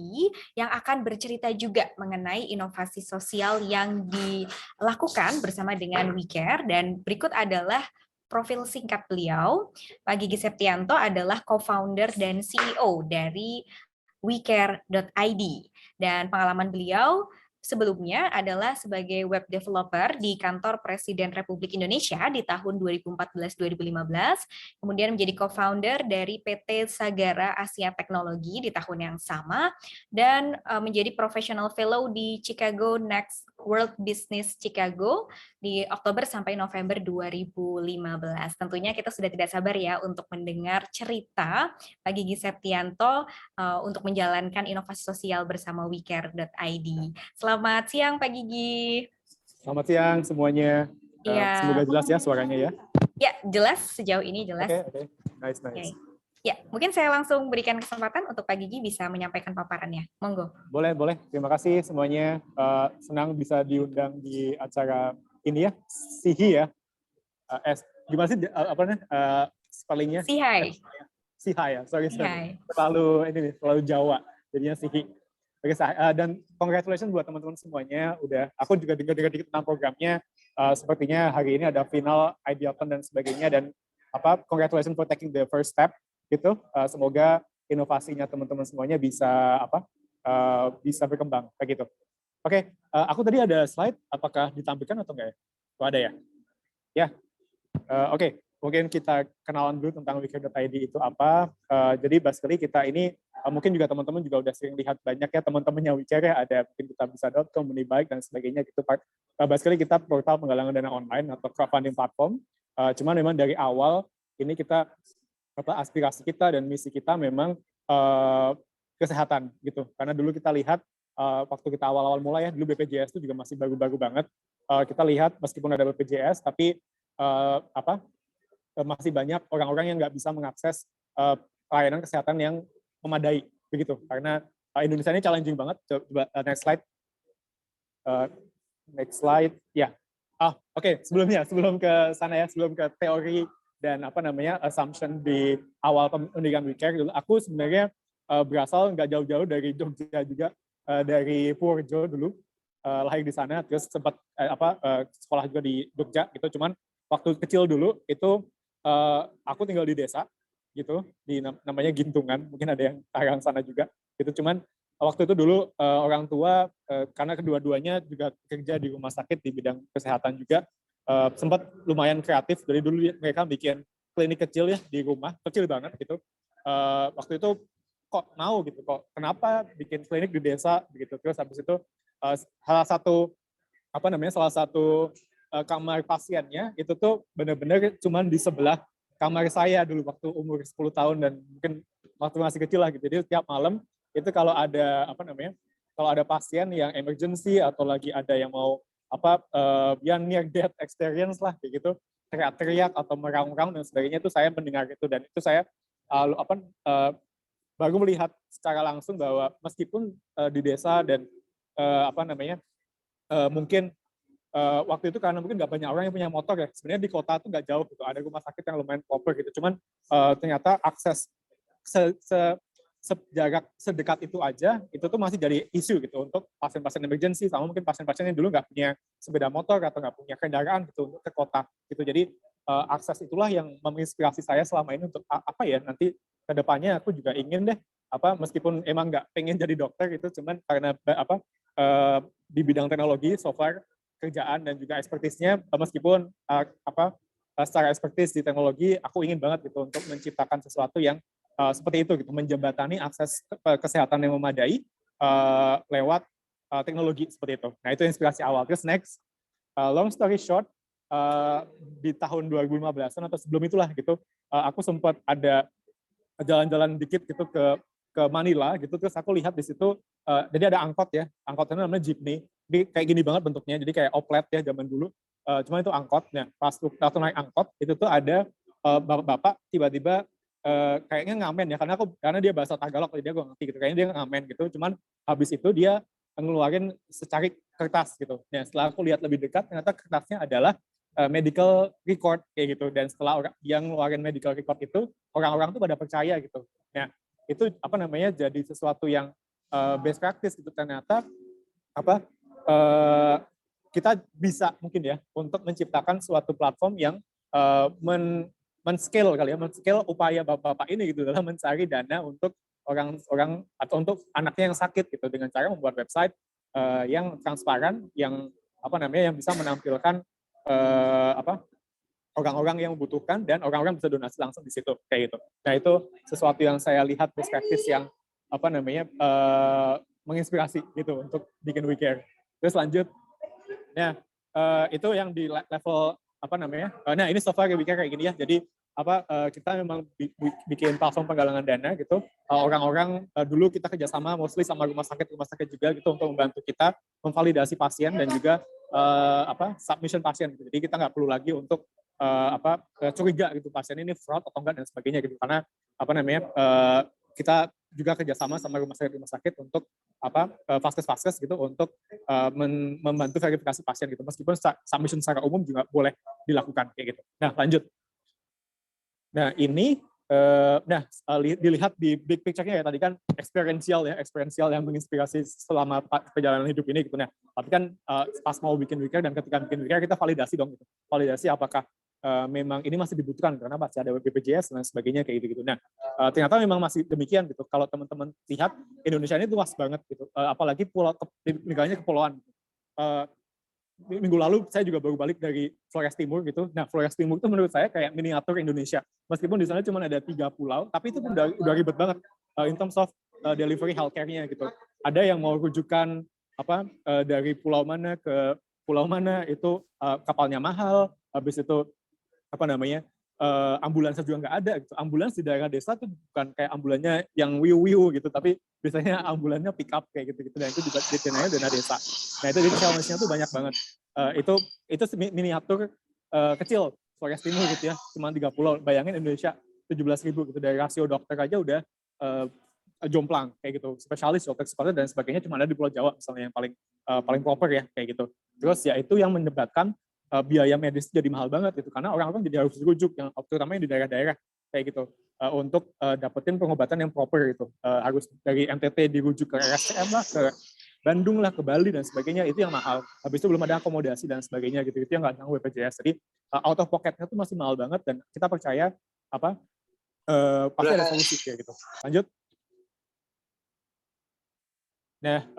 Speaker 1: yang akan bercerita juga mengenai inovasi sosial yang dilakukan bersama dengan WeCare. Dan berikut adalah profil singkat beliau. Pak Gigi Septianto adalah co-founder dan CEO dari WeCare.id, dan pengalaman beliau sebelumnya adalah sebagai web developer di kantor Presiden Republik Indonesia di tahun 2014-2015, kemudian menjadi co-founder dari PT Sagara Asia Teknologi di tahun yang sama, dan menjadi professional fellow di Chicago Next World Business Chicago di Oktober sampai November 2015. Tentunya kita sudah tidak sabar ya untuk mendengar cerita Pak Gigi Septianto untuk menjalankan inovasi sosial bersama WeCare.id. Selamat siang Pak Gigi.
Speaker 4: Selamat siang semuanya.
Speaker 1: Ya.
Speaker 4: Semoga jelas ya suaranya ya.
Speaker 1: Ya, jelas sejauh ini jelas.
Speaker 4: Oke. Nice.
Speaker 1: Okay. Ya, mungkin saya langsung berikan kesempatan untuk Pak Gigi bisa menyampaikan paparannya. Monggo.
Speaker 4: Boleh. Terima kasih semuanya. Senang bisa diundang di acara ini ya, SIHI ya. Gimana sih spellingnya? SIHI ya, sorry. Terlalu Jawa, jadinya SIHI. Oke, dan congratulations buat teman-teman semuanya. Aku juga dengar dikit tentang programnya. Sepertinya hari ini ada final Idealton dan sebagainya, dan congratulations for taking the first step gitu. Semoga inovasinya teman-teman semuanya bisa bisa berkembang kayak gitu. Oke, aku tadi ada slide, apakah ditampilkan atau enggak ya? Ada ya? Ya. Oke. Mungkin kita kenalan dulu tentang WeCare.id itu apa. Jadi basically kita ini, mungkin juga teman-teman juga udah sering lihat banyak ya teman-temannya WeCare ya, ada mungkin kitabisa.com, Moneybaik, dan sebagainya gitu. Basically kita portal penggalangan dana online atau crowdfunding platform. Cuman memang dari awal ini kita, aspirasi kita dan misi kita memang kesehatan gitu. Karena dulu kita lihat, waktu kita awal-awal mulai ya, dulu BPJS itu juga masih baru-baru banget. Kita lihat meskipun ada BPJS, tapi masih banyak orang-orang yang nggak bisa mengakses layanan kesehatan yang memadai begitu, karena Indonesia ini challenging banget. Coba next slide ya. Oke. Sebelum ke sana ya, sebelum ke teori dan assumption di awal pendirian WeCare, aku sebenarnya berasal nggak jauh-jauh dari Jogja juga, dari Purworejo dulu, lahir di sana, terus sempat sekolah juga di Jogja gitu. Cuman waktu kecil dulu itu aku tinggal di desa gitu, di namanya Gintungan, mungkin ada yang tarang sana juga gitu. Cuman waktu itu dulu orang tua, karena kedua-duanya juga kerja di rumah sakit di bidang kesehatan juga, sempat lumayan kreatif. Dari dulu mereka bikin klinik kecil ya di rumah, kecil banget gitu. Waktu itu kok mau gitu, kenapa bikin klinik di desa begitu. Terus habis itu salah satu kamar pasiennya itu tuh benar-benar cuman di sebelah kamar saya dulu waktu umur 10 tahun dan mungkin waktu masih kecil lah gitu. Jadi setiap malam itu kalau ada pasien yang emergency atau lagi ada yang mau yang near death experience lah kayak gitu, teriak-teriak atau meraung-raung dan sebagainya, itu saya mendengar itu, dan itu saya baru melihat secara langsung bahwa meskipun di desa dan mungkin waktu itu karena mungkin nggak banyak orang yang punya motor ya, sebenarnya di kota tuh nggak jauh gitu, ada rumah sakit yang lumayan proper gitu. Cuman ternyata akses jarak sedekat itu aja, itu tuh masih jadi isu gitu untuk pasien-pasien emergency, sama mungkin pasien-pasien yang dulu nggak punya sepeda motor atau nggak punya kendaraan gitu untuk ke kota gitu. Jadi akses itulah yang menginspirasi saya selama ini untuk apa ya, nanti ke depannya aku juga ingin deh meskipun emang nggak pengen jadi dokter gitu, cuman karena di bidang teknologi so far kerjaan dan juga expertise-nya, meskipun secara expertise di teknologi aku ingin banget gitu untuk menciptakan sesuatu yang seperti itu gitu, menjembatani akses kesehatan yang memadai lewat teknologi seperti itu. Nah, itu inspirasi awal. Terus next, long story short, di tahun 2015-an atau sebelum itulah gitu, aku sempat ada jalan-jalan dikit gitu ke Manila gitu, terus aku lihat di situ jadi ada angkot ya, angkotnya namanya jeepney. Jadi kayak gini banget bentuknya, jadi kayak oplet ya zaman dulu. Cuma itu angkot. Nah, pas waktu naik angkot itu tuh ada bapak-bapak tiba-tiba kayaknya ngamen ya, karena dia bahasa Tagalog, jadi gue ngerti gitu, kayaknya dia ngamen gitu. Cuman habis itu dia ngeluarin secari kertas gitu. Nah, setelah aku lihat lebih dekat, ternyata kertasnya adalah medical record kayak gitu. Dan setelah dia ngeluarin medical record itu, orang-orang tuh pada percaya gitu. Nah, itu jadi sesuatu yang best practice gitu. Ternyata kita bisa mungkin ya untuk menciptakan suatu platform yang men-scale kali ya, men-scale upaya bapak-bapak ini gitu dalam mencari dana untuk orang-orang atau untuk anaknya yang sakit gitu, dengan cara membuat website yang transparan, yang yang bisa menampilkan orang-orang yang membutuhkan dan orang-orang bisa donasi langsung di situ kayak gitu. Nah, itu sesuatu yang saya lihat best practice yang menginspirasi gitu untuk bikin WeCare. Terus lanjut, nah itu yang di level nah ini so far WeCare kayak gini ya. Jadi kita memang bikin platform penggalangan dana gitu. Orang-orang dulu kita kerjasama mostly sama rumah sakit juga gitu untuk membantu kita memvalidasi pasien dan juga submission pasien gitu. Jadi kita nggak perlu lagi untuk curiga gitu pasien ini fraud atau enggak dan sebagainya gitu, karena kita juga kerjasama sama rumah sakit untuk vaskes gitu untuk membantu verifikasi pasien gitu, meskipun submission secara umum juga boleh dilakukan kayak gitu. Nah, lanjut. Nah, ini dilihat di big picture-nya ya, tadi kan experiential yang menginspirasi selama perjalanan hidup ini gitu. Nah, tapi kan pas mau bikin WeCare dan ketika bikin WeCare kita validasi dong gitu. Validasi apakah memang ini masih dibutuhkan karena masih ada BPJS dan sebagainya kayak gitu. Nah, ternyata memang masih demikian gitu. Kalau teman-teman lihat Indonesia ini luas banget gitu. Apalagi negaranya kepulauan. Minggu lalu saya juga baru balik dari Flores Timur gitu. Nah, Flores Timur itu menurut saya kayak miniatur Indonesia. Meskipun di sana cuma ada 3 pulau, tapi itu pun udah ribet banget in terms of delivery healthcare-nya gitu. Ada yang mau rujukan dari pulau mana ke pulau mana itu kapalnya mahal, habis itu ambulans juga nggak ada gitu. Ambulans di daerah desa tuh bukan kayak ambulannya yang wiu-wiu gitu, tapi biasanya ambulannya pick up kayak gitu-gitu, dan itu juga didananya dana desa. Nah, itu jadi challenge-nya tuh banyak banget. Itu miniatur kecil Flores Timur gitu ya, cuma 3 pulau. Bayangin Indonesia 17.000 gitu, dari rasio dokter aja udah jomplang kayak gitu. Spesialis dokter dan sebagainya cuma ada di Pulau Jawa misalnya yang paling proper ya kayak gitu. Terus ya itu yang menyebabkan biaya medis jadi mahal banget gitu, karena orang-orang jadi harus dirujuk, yang terutama di daerah-daerah kayak gitu, untuk dapetin pengobatan yang proper gitu. Harus dari NTT dirujuk ke RSCM lah, ke Bandung lah, ke Bali dan sebagainya, itu yang mahal. Habis itu belum ada akomodasi dan sebagainya gitu, itu yang nggak tanggung BPJS. Jadi out of pocket-nya tuh masih mahal banget, dan kita percaya pasti ada solusi kayak gitu. Lanjut. Nah,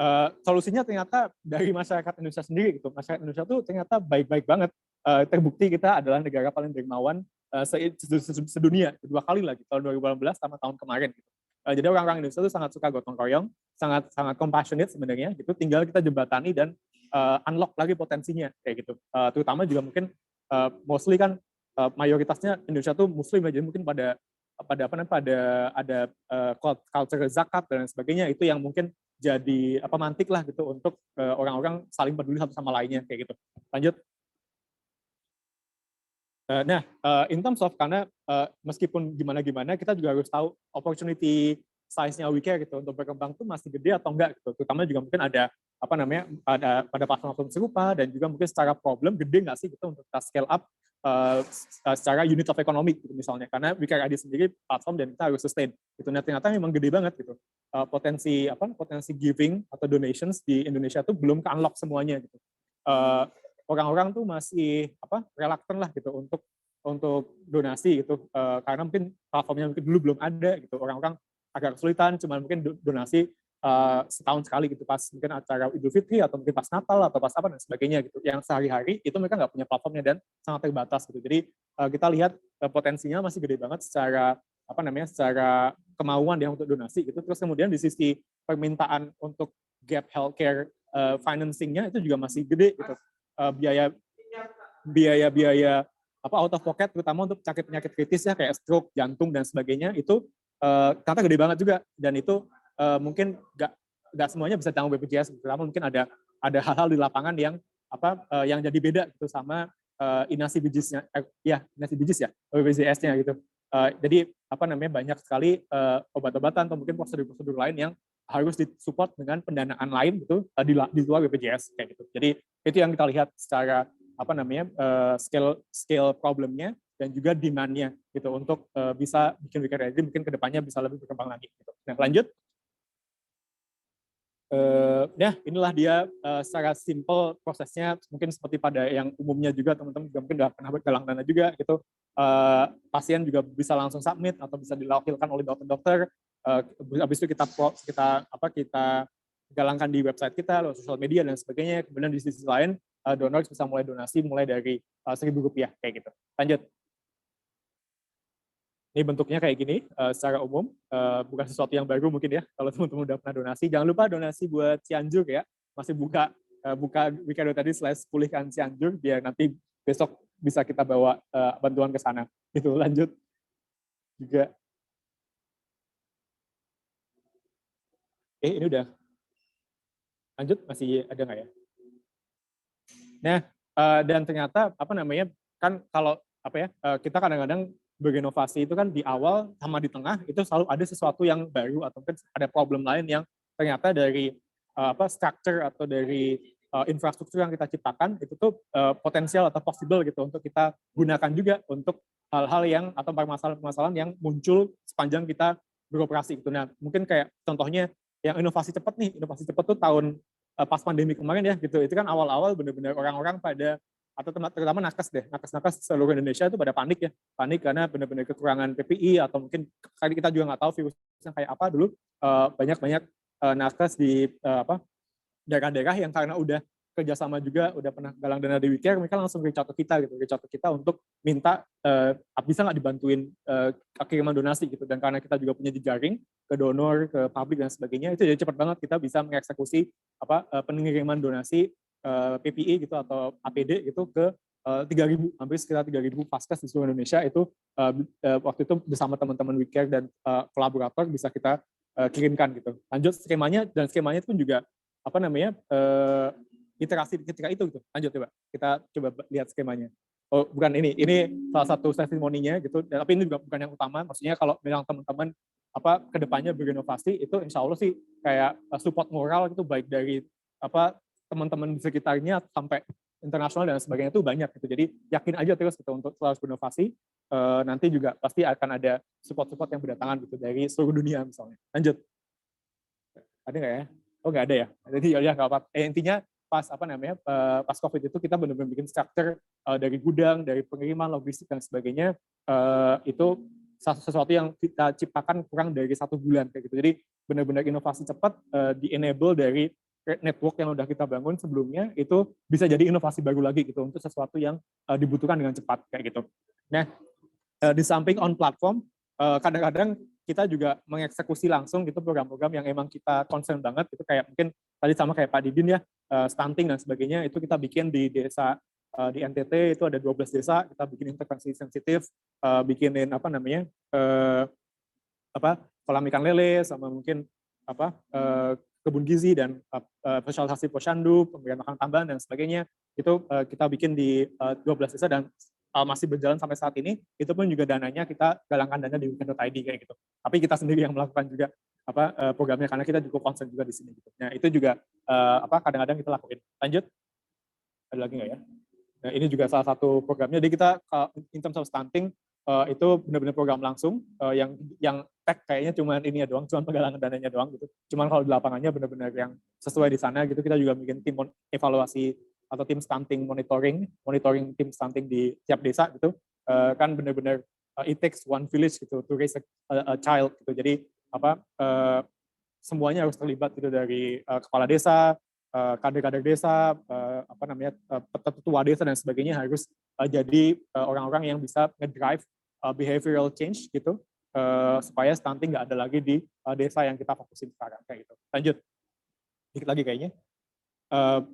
Speaker 4: solusinya ternyata dari masyarakat Indonesia sendiri gitu. Masyarakat Indonesia tuh ternyata baik-baik banget. Terbukti kita adalah negara paling dermawan sedunia, 2 kali lagi, tahun 2018 sama tahun kemarin gitu. Jadi orang-orang Indonesia tuh sangat suka gotong royong, sangat compassionate sebenarnya gitu. Tinggal kita jembatani dan unlock lagi potensinya kayak gitu. Terutama juga mungkin mostly kan mayoritasnya Indonesia tuh Muslim ya, jadi mungkin pada ada culture zakat dan sebagainya, itu yang mungkin jadi mantik lah gitu untuk orang-orang saling peduli satu sama lainnya kayak gitu. Lanjut. Nah, in terms of, karena meskipun gimana-gimana kita juga harus tahu opportunity size-nya WeCare gitu untuk berkembang tuh masih gede atau enggak gitu. Terutama juga mungkin ada ada pada platform serupa, dan juga mungkin secara problem gede nggak sih gitu untuk kita scale up secara unit of economic gitu misalnya, karena We Care ID sendiri platform dan kita harus sustain gitu. Nah, ternyata memang gede banget gitu. Potensi giving atau donations di Indonesia tuh belum ke-unlock semuanya gitu. Orang-orang tuh masih reluctant lah gitu untuk donasi gitu, karena mungkin platformnya mungkin dulu belum ada gitu. Orang-orang agak kesulitan, cuma mungkin donasi setahun sekali gitu, pas mungkin acara Idul Fitri atau mungkin pas Natal atau pas apa dan sebagainya gitu. Yang sehari-hari itu mereka nggak punya platformnya dan sangat terbatas gitu. Jadi kita lihat potensinya masih gede banget secara secara kemauan dia untuk donasi gitu. Terus kemudian di sisi permintaan untuk gap healthcare financing-nya itu juga masih gede gitu. Biaya out of pocket terutama untuk penyakit kritis ya kayak stroke, jantung dan sebagainya itu ternyata gede banget juga, dan itu mungkin nggak semuanya bisa ditanggung BPJS, terutama mungkin ada hal-hal di lapangan yang yang jadi beda gitu sama inasi bijisnya BPJS-nya gitu. Jadi banyak sekali obat-obatan atau mungkin prosedur-prosedur lain yang harus disupport dengan pendanaan lain gitu di luar BPJS kayak gitu. Jadi itu yang kita lihat secara scale problemnya dan juga demand-nya gitu untuk bisa bikin We Care ID mungkin kedepannya bisa lebih berkembang lagi gitu. Nah, lanjut. Inilah dia secara simple prosesnya, mungkin seperti pada yang umumnya juga teman-teman juga mungkin udah pernah galang dana juga gitu. Pasien juga bisa langsung submit atau bisa diwakilkan oleh dokter-dokter. Habis itu kita galangkan di website kita, lewat sosial media dan sebagainya. Kemudian di sisi lain donor bisa mulai donasi mulai dari Rp1.000 kayak gitu. Lanjut. Ini bentuknya kayak gini secara umum, bukan sesuatu yang baru mungkin ya kalau teman-teman udah pernah donasi. Jangan lupa donasi buat Cianjur ya, masih buka wecare.id/pulihkan Cianjur biar nanti besok bisa kita bawa bantuan ke sana. Gitu, lanjut juga. Ini udah. Lanjut, masih ada nggak ya? Nah, dan ternyata kan kalau kita kadang-kadang berinovasi itu kan di awal sama di tengah itu selalu ada sesuatu yang baru atau mungkin ada problem lain yang ternyata dari structure atau dari infrastruktur yang kita ciptakan itu tuh potensial atau possible gitu untuk kita gunakan juga untuk hal-hal yang atau permasalahan-permasalahan yang muncul sepanjang kita beroperasi gitu. Nah, mungkin kayak contohnya yang inovasi cepat tuh tahun pas pandemi kemarin ya gitu. Itu kan awal-awal benar-benar orang-orang pada atau terutama nakes seluruh Indonesia itu pada panik karena benar-benar kekurangan PPI atau mungkin kita juga nggak tahu virusnya kayak apa dulu. Banyak nakes di daerah-daerah yang karena udah kerjasama juga udah pernah galang dana di We Care, mereka langsung reach out ke kita untuk minta bisa nggak dibantuin kiriman donasi gitu. Dan karena kita juga punya jejaring ke donor, ke publik dan sebagainya, itu jadi cepat banget kita bisa mengeksekusi pengiriman donasi PPI gitu atau APD gitu ke 3.000, hampir sekitar 3.000 vaskes di seluruh Indonesia itu waktu itu bersama teman-teman We Care dan kolaborator bisa kita kirimkan gitu. Lanjut skemanya, dan skemanya itu pun juga iterasi ketika itu gitu. Lanjut coba kita coba lihat skemanya. Oh, bukan ini salah satu testimoninya gitu. Tapi ini juga bukan yang utama. Maksudnya kalau memang teman-teman kedepannya berinovasi itu insya Allah sih kayak support moral itu baik dari teman-teman di sekitarnya sampai internasional dan sebagainya itu banyak gitu. Jadi yakin aja terus gitu untuk selalu berinovasi. Nanti juga pasti akan ada support-support yang berdatangan gitu dari seluruh dunia misalnya. Lanjut. Ada nggak ya? Oh nggak ada ya. Jadi ya nggak apa-apa. Intinya pas pas COVID itu kita benar-benar bikin structure dari gudang, dari pengiriman, logistik dan sebagainya, itu sesuatu yang kita ciptakan kurang dari 1 bulan kayak gitu. Jadi benar-benar inovasi cepat di enable dari network yang udah kita bangun sebelumnya itu bisa jadi inovasi baru lagi gitu untuk sesuatu yang dibutuhkan dengan cepat kayak gitu. Nah, di samping on platform, kadang-kadang kita juga mengeksekusi langsung gitu program-program yang emang kita concern banget itu kayak mungkin tadi sama kayak Pak Didin ya, stunting dan sebagainya itu kita bikin di desa di NTT itu ada 12 desa kita bikin intervensi sensitif, bikinin kolam ikan lele sama mungkin kebun gizi dan sosialisasi posyandu, pemberian makan tambahan dan sebagainya itu kita bikin di 12 desa dan masih berjalan sampai saat ini. Itu pun juga dananya kita galangkan dana di weekend.id kayak gitu. Tapi kita sendiri yang melakukan juga programnya karena kita cukup concern juga di sini gitu. Nah, itu juga kadang-kadang kita lakuin. Lanjut. Ada lagi nggak ya? Nah, ini juga salah satu programnya. Jadi kita in terms of stunting itu benar-benar program langsung yang tag kayaknya cuma ini ya doang, cuma penggalangan dananya doang gitu. Cuman kalau di lapangannya benar-benar yang sesuai di sana gitu. Kita juga bikin tim evaluasi atau tim stunting monitoring tim stunting di tiap desa gitu. Kan benar-benar it takes one village gitu to raise a child gitu. Jadi semuanya harus terlibat gitu, dari kepala desa, kader-kader desa, tetua desa dan sebagainya harus jadi orang-orang yang bisa ngedrive behavioral change gitu, supaya stunting nggak ada lagi di desa yang kita fokusin sekarang kayak gitu. Lanjut, dikit lagi kayaknya.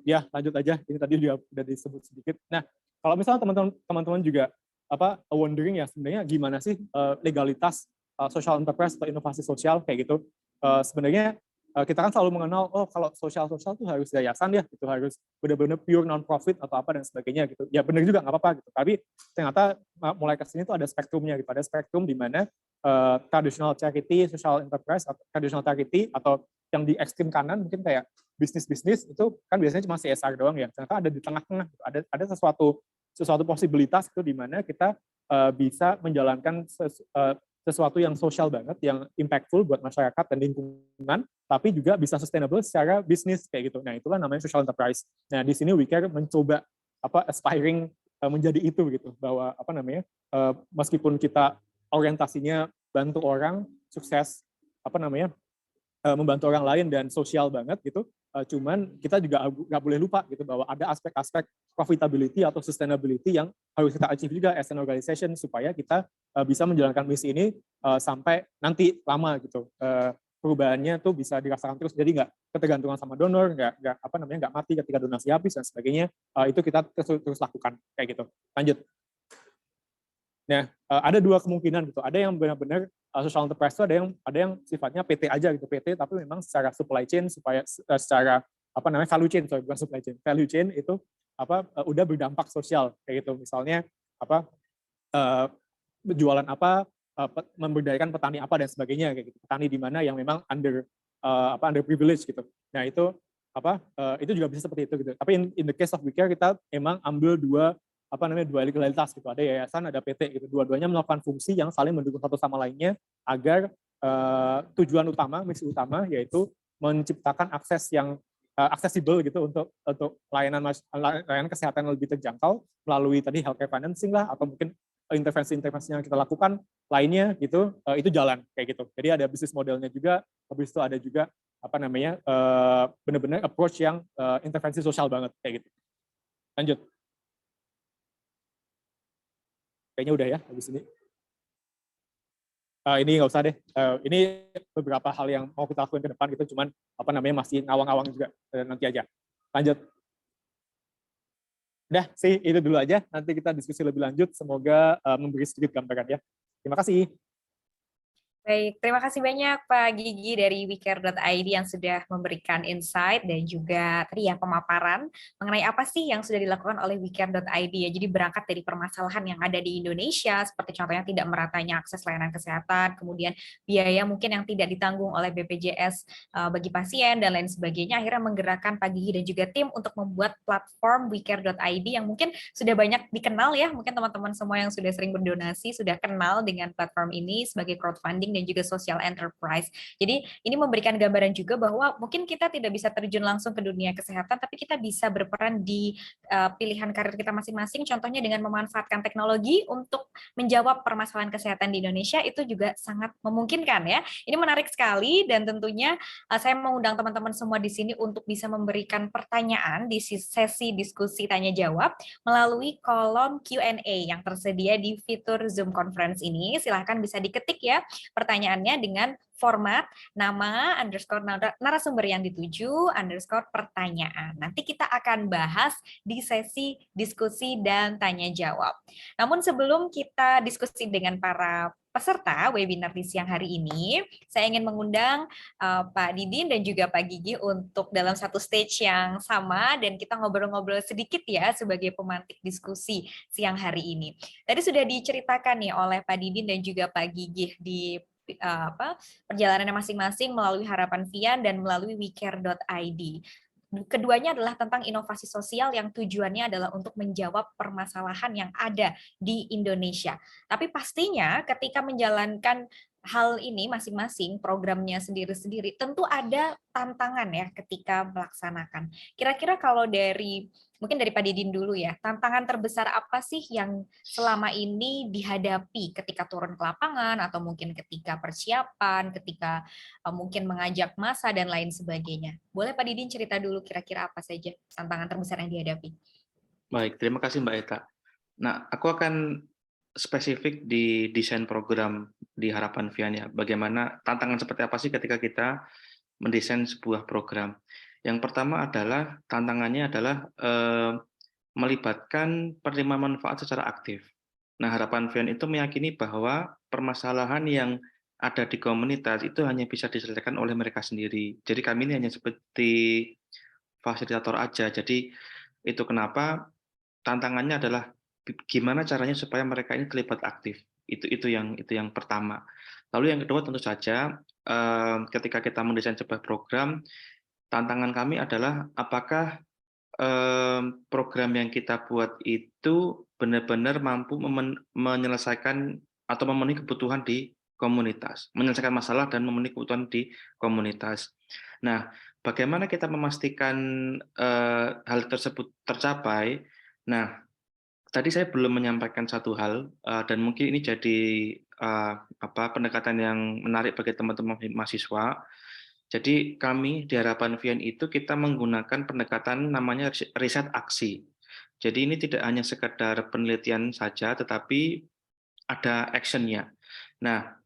Speaker 4: Ya lanjut aja. Ini tadi juga udah disebut sedikit. Nah, kalau misalnya teman-teman juga wondering ya sebenarnya gimana sih legalitas social enterprise atau inovasi sosial kayak gitu. Sebenarnya kita kan selalu mengenal kalau sosial tuh harus yayasan ya gitu, harus benar-benar pure non profit atau apa dan sebagainya gitu. Ya benar juga nggak apa-apa gitu. Tapi ternyata mulai ke sini tuh ada spektrumnya gitu. Ada spektrum di mana traditional charity, social enterprise atau traditional charity atau yang di ekstrim kanan mungkin kayak bisnis itu kan biasanya cuma CSR doang ya. Ternyata ada di tengah-tengah gitu. Ada sesuatu posibilitas itu di mana kita bisa menjalankan sesuatu yang sosial banget, yang impactful buat masyarakat dan lingkungan, tapi juga bisa sustainable secara bisnis kayak gitu. Nah, itulah namanya social enterprise. Nah, di sini WeCare mencoba aspiring menjadi itu gitu, bahwa meskipun kita orientasinya bantu orang sukses, membantu orang lain dan sosial banget gitu, cuman kita juga nggak boleh lupa gitu bahwa ada aspek-aspek profitability atau sustainability yang harus kita achieve juga as an organization supaya kita bisa menjalankan misi ini sampai nanti lama gitu. Perubahannya tuh bisa dirasakan terus, jadi nggak ketergantungan sama donor, nggak mati ketika donasi habis dan sebagainya. Itu kita terus lakukan kayak gitu. Lanjut. Nah, ada dua kemungkinan gitu. Ada yang benar-benar social enterprise itu ada yang sifatnya PT aja gitu, PT tapi memang secara supply chain secara value chain, bukan supply chain, value chain itu udah berdampak sosial kayak gitu. Misalnya jualan memberdayakan petani apa dan sebagainya kayak gitu. Petani di mana yang memang under privilege gitu. Nah, itu juga bisa seperti itu gitu. Tapi in the case of WeCare kita emang ambil dua legalitas gitu. Ada yayasan, ada PT gitu. Dua-duanya melakukan fungsi yang saling mendukung satu sama lainnya agar tujuan utama, misi utama yaitu menciptakan akses yang aksesibel gitu untuk layanan kesehatan yang lebih terjangkau melalui tadi healthcare financing lah, atau mungkin intervensi-intervensi yang kita lakukan lainnya gitu, itu jalan kayak gitu. Jadi ada bisnis modelnya juga, habis itu ada juga benar-benar approach yang intervensi sosial banget kayak gitu. Lanjut. Kayaknya udah ya habis ini. Ini nggak usah deh. Ini beberapa hal yang mau kita lakukan ke depan gitu, cuman masih ngawang-ngawang juga, nanti aja. Lanjut. Udah sih, itu dulu aja. Nanti kita diskusi lebih lanjut. Semoga memberi sedikit gambaran ya. Terima kasih.
Speaker 1: Baik, terima kasih banyak Pak Gigi dari WeCare.id yang sudah memberikan insight dan juga tadi ya pemaparan mengenai apa sih yang sudah dilakukan oleh WeCare.id ya. Jadi berangkat dari permasalahan yang ada di Indonesia, seperti contohnya tidak meratanya akses layanan kesehatan, kemudian biaya mungkin yang tidak ditanggung oleh BPJS bagi pasien dan lain sebagainya, akhirnya menggerakkan Pak Gigi dan juga tim untuk membuat platform WeCare.id yang mungkin sudah banyak dikenal ya. Mungkin teman-teman semua yang sudah sering berdonasi sudah kenal dengan platform ini sebagai crowdfunding dan juga social enterprise. Jadi ini memberikan gambaran juga bahwa mungkin kita tidak bisa terjun langsung ke dunia kesehatan, tapi kita bisa berperan di pilihan karir kita masing-masing, contohnya dengan memanfaatkan teknologi untuk menjawab permasalahan kesehatan di Indonesia, itu juga sangat memungkinkan ya. Ini menarik sekali dan tentunya saya mengundang teman-teman semua di sini untuk bisa memberikan pertanyaan di sesi diskusi tanya-jawab melalui kolom Q&A yang tersedia di fitur Zoom Conference ini. Silahkan bisa diketik ya pertanyaannya dengan format nama _narasumber yang dituju _pertanyaan. Nanti kita akan bahas di sesi diskusi dan tanya jawab. Namun sebelum kita diskusi dengan para peserta webinar di siang hari ini, saya ingin mengundang Pak Didin dan juga Pak Gigi untuk dalam satu stage yang sama dan kita ngobrol-ngobrol sedikit ya sebagai pemantik diskusi siang hari ini. Tadi sudah diceritakan nih oleh Pak Didin dan juga Pak Gigi di perjalanannya masing-masing melalui Harapan Vian dan melalui WeCare.id. keduanya adalah tentang inovasi sosial yang tujuannya adalah untuk menjawab permasalahan yang ada di Indonesia. Tapi pastinya ketika menjalankan hal ini masing-masing programnya sendiri-sendiri tentu ada tantangan ya ketika melaksanakan. Kira-kira kalau mungkin dari Pak Didin dulu ya, tantangan terbesar apa sih yang selama ini dihadapi ketika turun ke lapangan atau mungkin ketika persiapan, ketika mungkin mengajak massa dan lain sebagainya. Boleh Pak Didin cerita dulu kira-kira apa saja tantangan terbesar yang dihadapi?
Speaker 3: Baik, terima kasih Mbak Eta. Nah, aku akan spesifik di desain program di Harapan Vian ya. Bagaimana tantangan seperti apa sih ketika kita mendesain sebuah program? Yang pertama adalah tantangannya adalah melibatkan penerima manfaat secara aktif. Nah, Harapan Vian itu meyakini bahwa permasalahan yang ada di komunitas itu hanya bisa diselesaikan oleh mereka sendiri. Jadi kami ini hanya seperti fasilitator aja. Jadi itu kenapa tantangannya adalah gimana caranya supaya mereka ini terlibat aktif. Itu yang pertama. Lalu yang kedua tentu saja ketika kita mendesain sebuah program, tantangan kami adalah apakah program yang kita buat itu benar-benar mampu menyelesaikan atau memenuhi kebutuhan di komunitas, menyelesaikan masalah dan memenuhi kebutuhan di komunitas. Nah, bagaimana kita memastikan hal tersebut tercapai? Nah, tadi saya belum menyampaikan satu hal dan mungkin ini jadi pendekatan yang menarik bagi teman-teman mahasiswa. Jadi kami di Harapan Vian itu kita menggunakan pendekatan namanya riset aksi. Jadi ini tidak hanya sekedar penelitian saja, tetapi ada action-nya. Nah,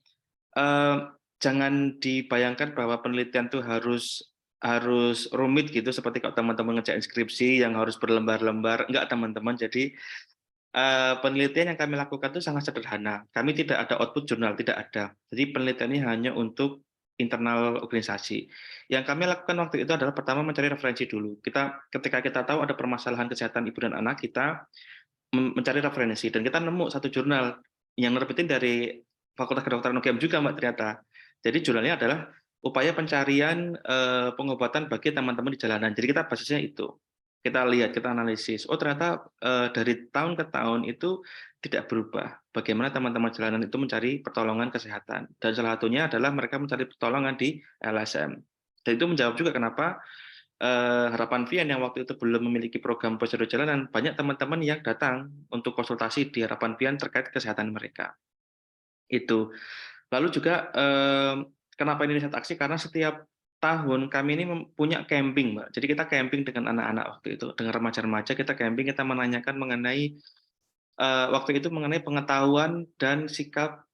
Speaker 3: jangan dibayangkan bahwa penelitian itu harus rumit gitu, seperti kalau teman-teman ngerjain skripsi yang harus berlembar-lembar. Enggak, teman-teman. Jadi penelitian yang kami lakukan itu sangat sederhana. Kami tidak ada output jurnal, tidak ada. Jadi penelitian ini hanya untuk internal organisasi. Yang kami lakukan waktu itu adalah pertama mencari referensi dulu. Ketika kita tahu ada permasalahan kesehatan ibu dan anak, kita mencari referensi dan kita nemu satu jurnal yang nerbitin dari Fakultas Kedokteran UGM juga, Mbak, ternyata. Jadi jurnalnya adalah upaya pencarian pengobatan bagi teman-teman di jalanan. Jadi kita basisnya itu. Kita lihat, kita analisis. Oh, ternyata dari tahun ke tahun itu tidak berubah. Bagaimana teman-teman jalanan itu mencari pertolongan kesehatan. Dan salah satunya adalah mereka mencari pertolongan di LSM. Dan itu menjawab juga kenapa Harapan Vian yang waktu itu belum memiliki program posyandu jalanan, banyak teman-teman yang datang untuk konsultasi di Harapan Vian terkait kesehatan mereka. Itu. Lalu juga kenapa ini riset aksi? Karena setiap tahun kami ini punya camping, Mbak. Jadi kita camping dengan anak-anak waktu itu, dengan remaja-remaja kita camping, kita menanyakan mengenai waktu itu mengenai pengetahuan dan sikap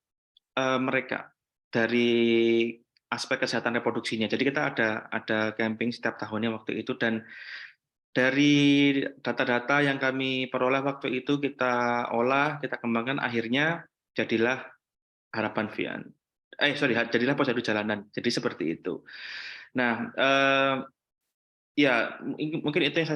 Speaker 3: mereka dari aspek kesehatan reproduksinya. Jadi kita ada camping setiap tahunnya waktu itu, dan dari data-data yang kami peroleh waktu itu kita olah, kita kembangkan, akhirnya jadilah Harapan Vian. Jadilah posyandu jalanan. Jadi seperti itu. Nah, ya mungkin itu yang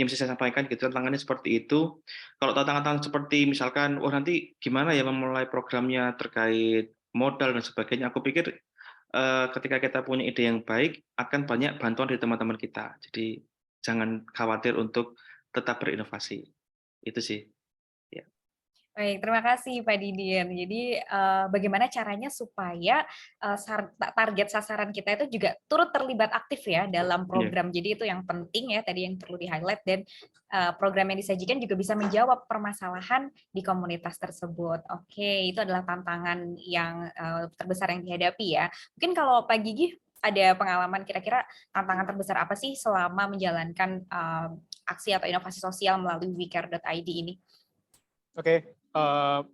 Speaker 3: bisa saya sampaikan gitu, tantangannya seperti itu. Kalau tantangan seperti misalkan nanti gimana ya memulai programnya terkait modal dan sebagainya, aku pikir ketika kita punya ide yang baik akan banyak bantuan dari teman-teman kita. Jadi jangan khawatir untuk tetap berinovasi. Itu sih. Ya.
Speaker 1: Baik, terima kasih Pak Didin. Jadi bagaimana caranya supaya target sasaran kita itu juga turut terlibat aktif ya dalam program. Jadi itu yang penting ya tadi yang perlu di-highlight, dan program yang disajikan juga bisa menjawab permasalahan di komunitas tersebut. Oke, itu adalah tantangan yang terbesar yang dihadapi ya. Mungkin kalau Pak Gigi ada pengalaman kira-kira tantangan terbesar apa sih selama menjalankan aksi atau inovasi sosial melalui wecare.id ini?
Speaker 4: Oke.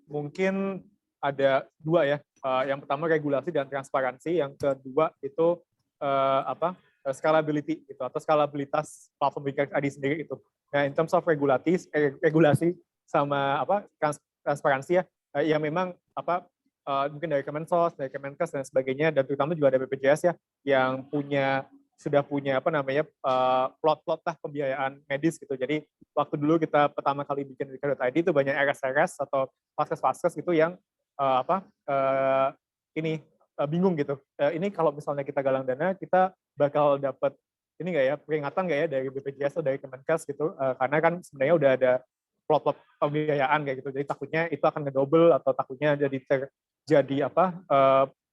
Speaker 4: Mungkin ada dua ya. Yang pertama regulasi dan transparansi, yang kedua itu scalability gitu, atau skalabilitas platform wecare.id sendiri itu. Nah, in terms of regulasi sama transparansi ya memang mungkin dari Kemensos, dari Kemenkes dan sebagainya, dan terutama juga ada BPJS ya yang sudah punya plot-plot lah pembiayaan medis gitu. Jadi waktu dulu kita pertama kali bikin wecare.id itu banyak RS atau vaskes gitu yang bingung gitu. Ini kalau misalnya kita galang dana, kita bakal dapat ini nggak ya, peringatan nggak ya dari BPJS atau dari Kemenkes gitu, karena kan sebenarnya udah ada plot pembiayaan kayak gitu, jadi takutnya itu akan ngedouble atau takutnya jadi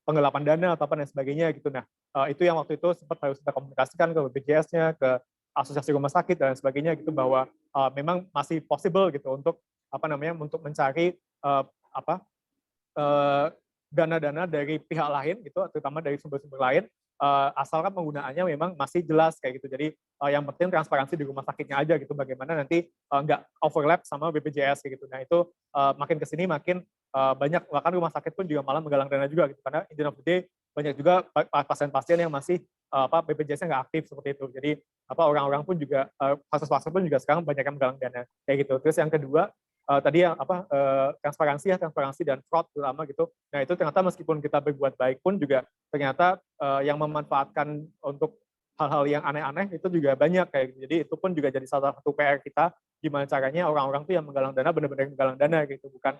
Speaker 4: penggelapan dana atau apa dan sebagainya gitu. Nah, itu yang waktu itu sempat harus kita komunikasikan ke BPJS-nya, ke asosiasi rumah sakit dan sebagainya gitu, bahwa memang masih possible gitu untuk untuk mencari dana-dana dari pihak lain gitu, terutama dari sumber-sumber lain, asalkan penggunaannya memang masih jelas kayak gitu. Jadi yang penting transparansi di rumah sakitnya aja gitu, bagaimana nanti nggak overlap sama BPJS kayak gitu. Nah itu makin kesini makin banyak, bahkan rumah sakit pun juga malah menggalang dana juga gitu, karena in the end of the day banyak juga pasien-pasien yang masih BPJS-nya nggak aktif seperti itu. Jadi orang-orang pun juga pasien-pasien pun juga sekarang banyak yang menggalang dana kayak gitu. Terus yang kedua tadi yang transparansi dan fraud terutama gitu. Nah itu ternyata meskipun kita berbuat baik pun juga ternyata yang memanfaatkan untuk hal-hal yang aneh-aneh itu juga banyak kayak gitu. Jadi itu pun juga jadi salah satu PR kita, gimana caranya orang-orang tuh yang menggalang dana benar-benar menggalang dana gitu, bukan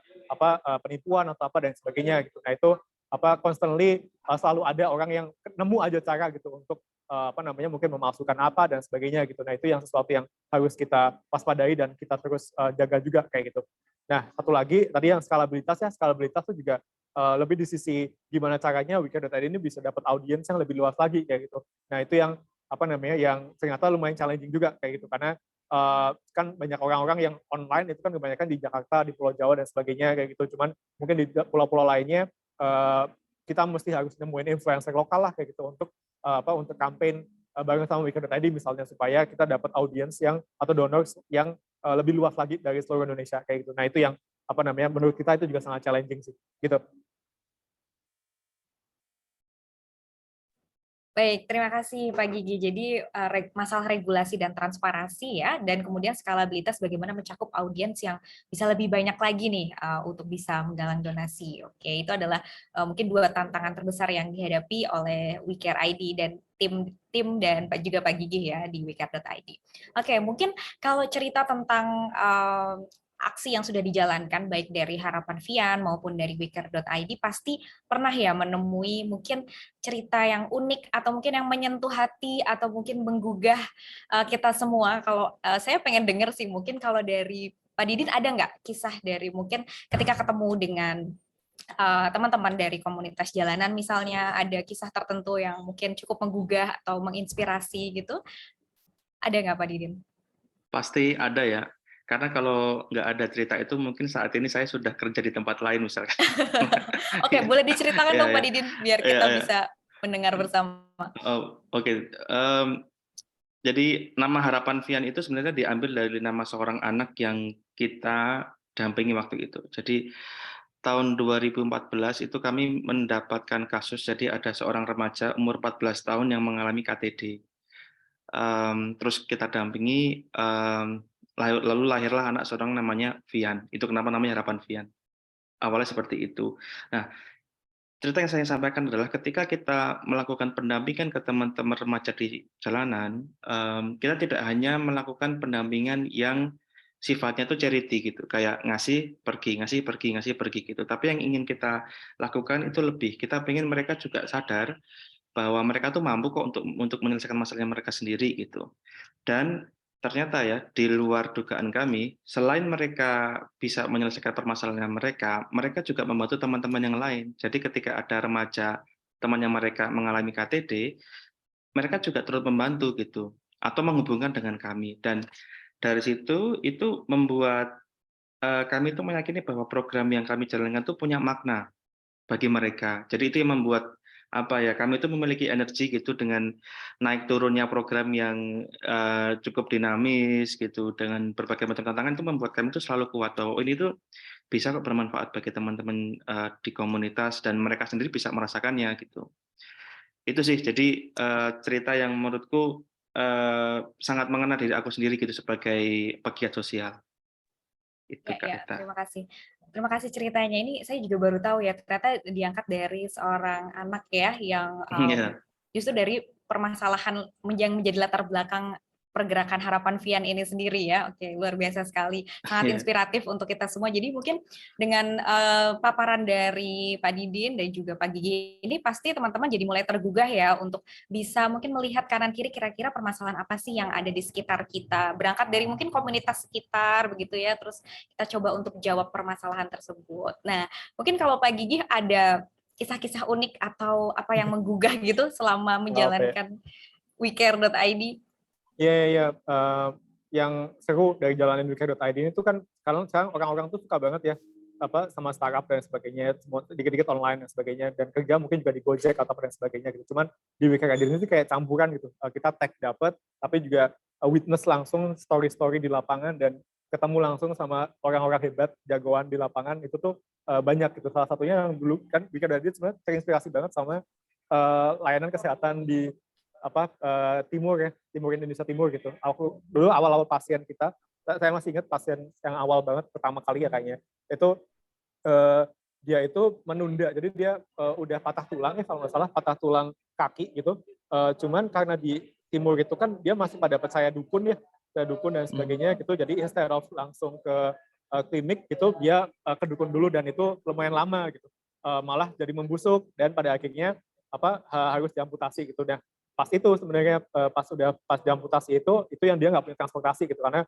Speaker 4: penipuan atau apa dan sebagainya gitu. Nah itu constantly selalu ada orang yang nemu aja cara gitu untuk mungkin memalsukan apa dan sebagainya gitu. Nah itu yang sesuatu yang harus kita waspadai dan kita terus jaga juga kayak gitu. Nah satu lagi tadi yang skalabilitas itu juga lebih di sisi gimana caranya WeCare.id ini bisa dapat audiens yang lebih luas lagi kayak gitu. Nah itu yang yang ternyata lumayan challenging juga kayak gitu, karena kan banyak orang-orang yang online itu kan kebanyakan di Jakarta, di Pulau Jawa dan sebagainya kayak gitu. Cuman mungkin di pulau-pulau lainnya kita mesti harus nemuin influencer lokal lah kayak gitu untuk campaign bareng sama WeCare.id misalnya, supaya kita dapat audiens yang atau donors yang lebih luas lagi dari seluruh Indonesia kayak gitu. Nah itu yang menurut kita itu juga sangat challenging sih gitu.
Speaker 1: Baik, terima kasih Pak Gigi. Jadi masalah regulasi dan transparansi ya, dan kemudian skalabilitas bagaimana mencakup audiens yang bisa lebih banyak lagi nih untuk bisa menggalang donasi. Oke, itu adalah mungkin dua tantangan terbesar yang dihadapi oleh WeCare.id dan tim dan juga Pak Gigi ya di WeCare.id. Oke, mungkin kalau cerita tentang aksi yang sudah dijalankan baik dari Harapan Vian maupun dari WeCare.id pasti pernah ya menemui mungkin cerita yang unik atau mungkin yang menyentuh hati atau mungkin menggugah kita semua. Kalau saya pengen dengar sih, mungkin kalau dari Pak Didin ada nggak kisah dari mungkin ketika ketemu dengan teman-teman dari komunitas jalanan misalnya, ada kisah tertentu yang mungkin cukup menggugah atau menginspirasi gitu? Ada nggak Pak Didin?
Speaker 3: Pasti ada ya. Karena kalau nggak ada cerita itu mungkin saat ini saya sudah kerja di tempat lain misalkan.
Speaker 1: Oke, boleh diceritakan dong Pak Didin biar kita bisa mendengar bersama.
Speaker 3: Oke. Jadi nama Harapan Vian itu sebenarnya diambil dari nama seorang anak yang kita dampingi waktu itu. Jadi tahun 2014 itu kami mendapatkan kasus, jadi ada seorang remaja umur 14 tahun yang mengalami KTD. Terus kita dampingi, lalu lahirlah anak seorang namanya Vian. Itu kenapa namanya Harapan Vian. Awalnya seperti itu. Nah, cerita yang saya sampaikan adalah ketika kita melakukan pendampingan ke teman-teman remaja di jalanan, kita tidak hanya melakukan pendampingan yang sifatnya itu charity gitu, kayak ngasih pergi gitu. Tapi yang ingin kita lakukan itu lebih. Kita ingin mereka juga sadar bahwa mereka tuh mampu kok untuk menyelesaikan masalahnya mereka sendiri gitu. Dan ternyata ya di luar dugaan kami, selain mereka bisa menyelesaikan permasalahan mereka, mereka juga membantu teman-teman yang lain. Jadi ketika ada remaja temannya mereka mengalami KTD, mereka juga turut membantu gitu, atau menghubungkan dengan kami. Dan dari situ itu membuat kami itu meyakini bahwa program yang kami jalankan itu punya makna bagi mereka. Jadi itu yang membuat kami itu memiliki energi gitu dengan naik turunnya program yang cukup dinamis gitu, dengan berbagai macam tantangan itu membuat kami itu selalu kuat bahwa ini tuh bisa kok bermanfaat bagi teman-teman di komunitas dan mereka sendiri bisa merasakannya gitu. Itu sih, jadi cerita yang menurutku sangat mengena diri aku sendiri gitu sebagai pegiat sosial. Itu Kak Ita.
Speaker 1: Terima kasih. Terima kasih ceritanya. Ini saya juga baru tahu ya, ternyata diangkat dari seorang anak ya yang justru dari permasalahan yang menjadi latar belakang pergerakan Harapan Vian ini sendiri ya. Oke, luar biasa sekali, sangat inspiratif untuk kita semua. Jadi mungkin dengan paparan dari Pak Didin dan juga Pak Gigi ini pasti teman-teman jadi mulai tergugah ya untuk bisa mungkin melihat kanan kiri kira-kira permasalahan apa sih yang ada di sekitar kita. Berangkat dari mungkin komunitas sekitar begitu ya, terus kita coba untuk jawab permasalahan tersebut. Nah, mungkin kalau Pak Gigi ada kisah-kisah unik atau apa yang menggugah gitu selama menjalankan WeCare.id?
Speaker 4: Iya. Yang seru dari jalanin WeCare.id ini tuh kan, kalau sekarang orang-orang tuh suka banget ya sama startup dan sebagainya, semua dikit-dikit online dan sebagainya, dan kerja mungkin juga di Gojek atau dan sebagainya gitu. Cuman di WeCare.id ini tuh kayak campuran gitu. Kita tag dapat, tapi juga witness langsung story-story di lapangan dan ketemu langsung sama orang-orang hebat, jagoan di lapangan itu tuh banyak gitu. Salah satunya yang dulu kan WeCare.id sebenarnya terinspirasi banget sama layanan kesehatan di timur Indonesia Timur gitu. Aku dulu awal-awal pasien kita, saya masih ingat pasien yang awal banget pertama kali ya kayaknya, itu dia itu menunda, jadi dia udah patah tulang ya kalau nggak salah, patah tulang kaki gitu. Cuman karena di timur itu kan dia masih pada percaya dukun dan sebagainya gitu. Jadi instead of langsung ke klinik gitu, dia ke dukun dulu dan itu lumayan lama gitu. Malah jadi membusuk dan pada akhirnya harus diamputasi gitu. Nah, pas itu sebenarnya pas diamputasi itu yang dia nggak punya transportasi gitu, karena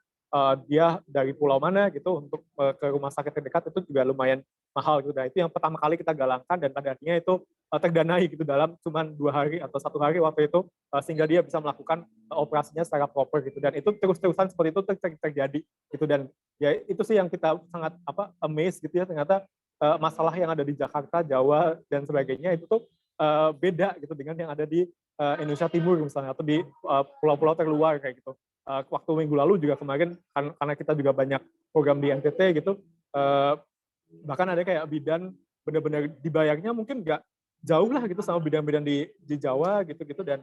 Speaker 4: dia dari pulau mana gitu untuk ke rumah sakit terdekat itu juga lumayan mahal gitu. Nah, itu yang pertama kali kita galangkan dan pada akhirnya itu terdanai gitu dalam cuman 2 hari atau 1 hari waktu itu, sehingga dia bisa melakukan operasinya secara proper gitu. Dan itu terus-terusan seperti itu terjadi gitu. Dan ya itu sih yang kita sangat amazed gitu ya, ternyata masalah yang ada di Jakarta, Jawa dan sebagainya itu tuh beda gitu dengan yang ada di Indonesia Timur misalnya, atau di pulau-pulau terluar kayak gitu. Waktu minggu lalu juga kemarin, karena kita juga banyak program di NTT gitu, bahkan ada kayak bidan benar-benar dibayarnya mungkin nggak jauh lah gitu sama bidan-bidan di Jawa gitu-gitu, dan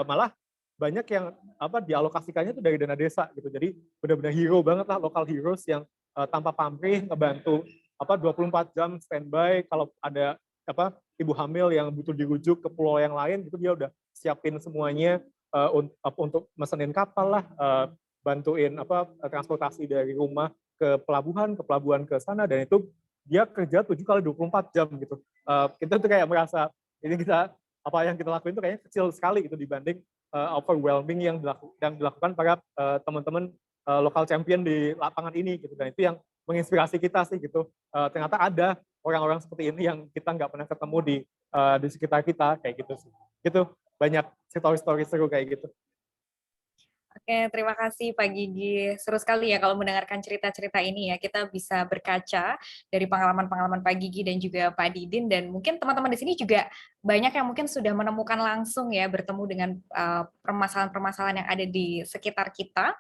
Speaker 4: malah banyak yang dialokasikannya itu dari dana desa gitu. Jadi benar-benar hero banget lah, local heroes yang tanpa pamrih ngebantu 24 jam standby kalau ada ibu hamil yang butuh dirujuk ke pulau yang lain gitu, dia udah siapin semuanya untuk mesenin kapal lah, bantuin transportasi dari rumah ke pelabuhan ke sana, dan itu dia kerja 7 kali 24 jam gitu. Kita tuh kayak merasa ini apa yang kita lakuin itu kayaknya kecil sekali gitu dibanding overwhelming yang dilakukan para teman-teman local champion di lapangan ini gitu. Dan itu yang menginspirasi kita sih gitu. Ternyata ada orang-orang seperti ini yang kita nggak pernah ketemu di sekitar kita kayak gitu sih. Gitu, banyak story-story seru kayak gitu.
Speaker 1: Oke, terima kasih Pak Gigi. Seru sekali ya kalau mendengarkan cerita-cerita ini ya. Kita bisa berkaca dari pengalaman-pengalaman Pak Gigi dan juga Pak Didin, dan mungkin teman-teman di sini juga banyak yang mungkin sudah menemukan langsung ya, bertemu dengan permasalahan-permasalahan yang ada di sekitar kita,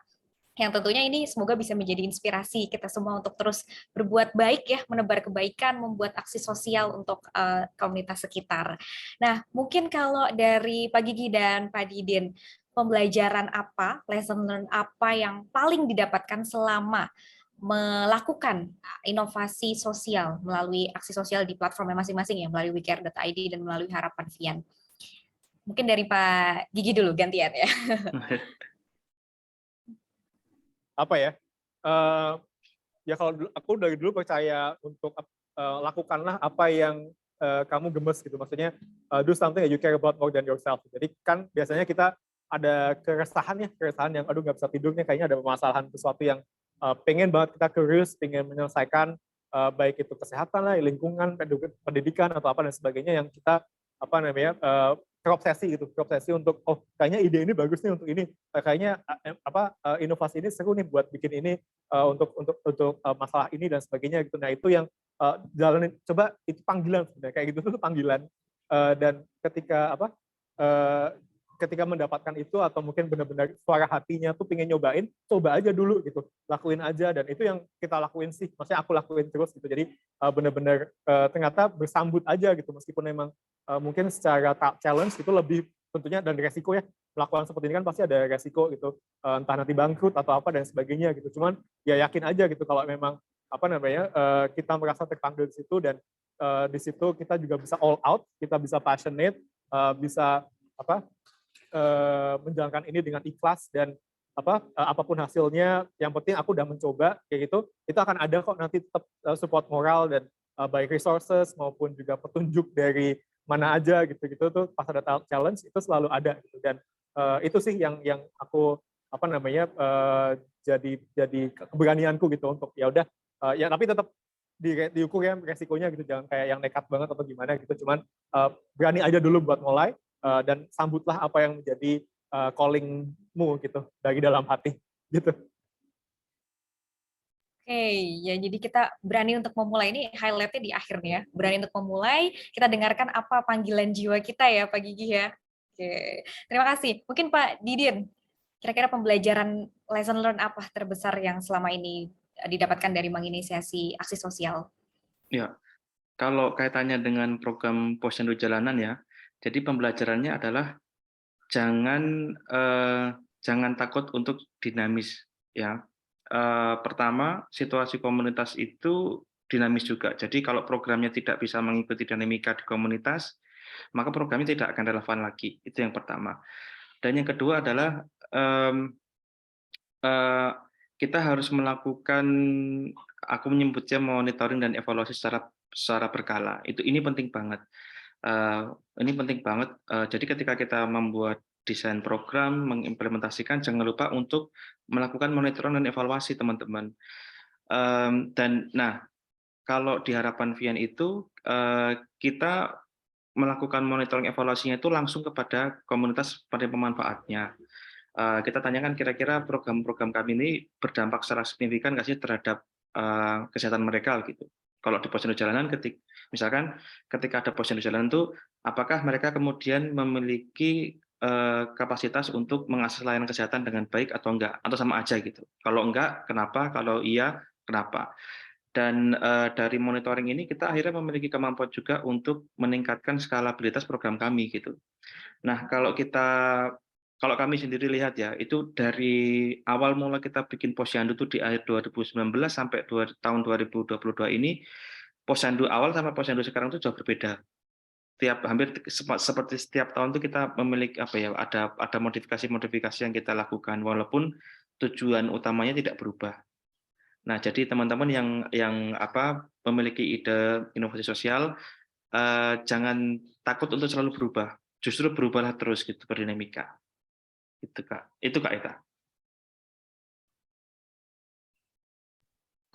Speaker 1: yang tentunya ini semoga bisa menjadi inspirasi kita semua untuk terus berbuat baik ya, menebar kebaikan, membuat aksi sosial untuk komunitas sekitar. Nah, mungkin kalau dari Pak Gigi dan Pak Didin, pembelajaran apa, lesson learn apa yang paling didapatkan selama melakukan inovasi sosial melalui aksi sosial di platformnya masing-masing ya, melalui WeCare.id dan melalui Harapan Vian? Mungkin dari Pak Gigi dulu gantian ya.
Speaker 4: Ya kalau aku dari dulu percaya untuk lakukanlah apa yang kamu gemes gitu, maksudnya do something that you care about more than yourself. Jadi kan biasanya kita ada keresahan yang aduh nggak bisa tidurnya, kayaknya ada permasalahan sesuatu yang pengen banget kita curious, pengen menyelesaikan, baik itu kesehatan lah, lingkungan, pendidikan atau apa dan sebagainya, yang kita terobsesi untuk kayaknya ide ini bagus nih untuk ini, kayaknya inovasi ini seru nih buat bikin ini untuk masalah ini dan sebagainya gitu. Nah itu yang jalanin, coba itu panggilan sebenarnya, kayak gitu tuh panggilan, dan ketika mendapatkan itu atau mungkin benar-benar suara hatinya tuh pengen nyobain, coba aja dulu gitu, lakuin aja, dan itu yang kita lakuin sih, maksudnya aku lakuin terus gitu. Jadi benar-benar ternyata bersambut aja gitu, meskipun memang mungkin secara challenge itu lebih tentunya dan resiko ya, melakukan seperti ini kan pasti ada resiko gitu, entah nanti bangkrut atau apa dan sebagainya gitu. Cuman ya yakin aja gitu kalau memang kita merasa terpanggil di situ, dan di situ kita juga bisa all out, kita bisa passionate, bisa menjalankan ini dengan ikhlas, dan apapun hasilnya, yang penting aku udah mencoba kayak gitu, itu akan ada kok nanti tetap support moral dan baik resources maupun juga petunjuk dari mana aja gitu-gitu tuh pas ada challenge itu selalu ada gitu. Dan itu sih yang aku jadi keberanianku gitu untuk ya udah ya tapi tetap diukur ya resikonya gitu, jangan kayak yang nekat banget atau gimana gitu, cuman berani aja dulu buat mulai dan sambutlah apa yang menjadi callingmu gitu dari dalam hati gitu.
Speaker 1: Oke, ya jadi kita berani untuk memulai, ini highlight-nya di akhir nih ya. Berani untuk memulai, kita dengarkan apa panggilan jiwa kita ya Pak Gigi ya. Oke, terima kasih. Mungkin Pak Didin, kira-kira pembelajaran lesson learn apa terbesar yang selama ini didapatkan dari menginisiasi aksi sosial?
Speaker 3: Ya, kalau kaitannya dengan program Posyandu Jalanan ya, jadi pembelajarannya adalah jangan takut untuk dinamis ya. Pertama, situasi komunitas itu dinamis juga. Jadi kalau programnya tidak bisa mengikuti dinamika di komunitas, maka programnya tidak akan relevan lagi. Itu yang pertama. Dan yang kedua adalah kita harus melakukan, aku menyebutnya monitoring dan evaluasi secara berkala. Ini penting banget. Ini penting banget. Jadi ketika kita membuat desain program, mengimplementasikan, jangan lupa untuk melakukan monitoring dan evaluasi, teman-teman. Dan nah, kalau di Harapan Vian itu kita melakukan monitoring evaluasinya itu langsung kepada komunitas penerima manfaatnya. Kita tanyakan kira-kira program-program kami ini berdampak secara signifikan nggak sih terhadap kesehatan mereka gitu. Kalau di posyandu jalanan, misalkan ketika ada posyandu jalanan itu, apakah mereka kemudian memiliki kapasitas untuk mengakses layanan kesehatan dengan baik atau enggak, atau sama aja gitu. Kalau enggak, kenapa? Kalau iya, kenapa? Dan dari monitoring ini kita akhirnya memiliki kemampuan juga untuk meningkatkan skalabilitas program kami gitu. Nah, kalau kami sendiri lihat ya, itu dari awal mula kita bikin Posyandu itu di akhir 2019 sampai tahun 2022 ini, Posyandu awal sama Posyandu sekarang itu jauh berbeda. Hampir seperti setiap tahun itu kita memiliki ada modifikasi-modifikasi yang kita lakukan walaupun tujuan utamanya tidak berubah. Nah, jadi teman-teman yang memiliki ide inovasi sosial, jangan takut untuk selalu berubah. Justru berubahlah terus gitu, berdinamika. Itu Kak Eta.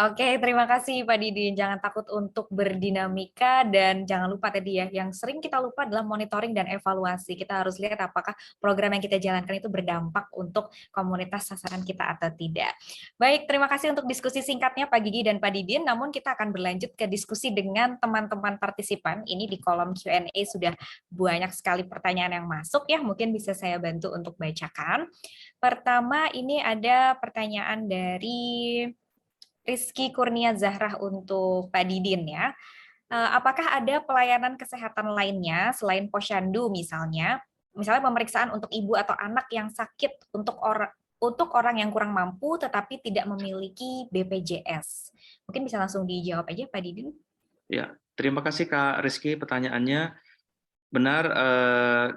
Speaker 1: Oke, terima kasih Pak Didin. Jangan takut untuk berdinamika dan jangan lupa tadi ya, yang sering kita lupa adalah monitoring dan evaluasi. Kita harus lihat apakah program yang kita jalankan itu berdampak untuk komunitas sasaran kita atau tidak. Baik, terima kasih untuk diskusi singkatnya Pak Gigi dan Pak Didin. Namun kita akan berlanjut ke diskusi dengan teman-teman partisipan. Ini di kolom Q&A sudah banyak sekali pertanyaan yang masuk ya. Mungkin bisa saya bantu untuk bacakan. Pertama, ini ada pertanyaan dari Rizky Kurnia Zahrah untuk Pak Didin ya. Apakah ada pelayanan kesehatan lainnya selain posyandu misalnya pemeriksaan untuk ibu atau anak yang sakit untuk orang yang kurang mampu tetapi tidak memiliki BPJS? Mungkin bisa langsung dijawab aja Pak Didin.
Speaker 3: Ya, terima kasih Kak Rizky pertanyaannya. Benar,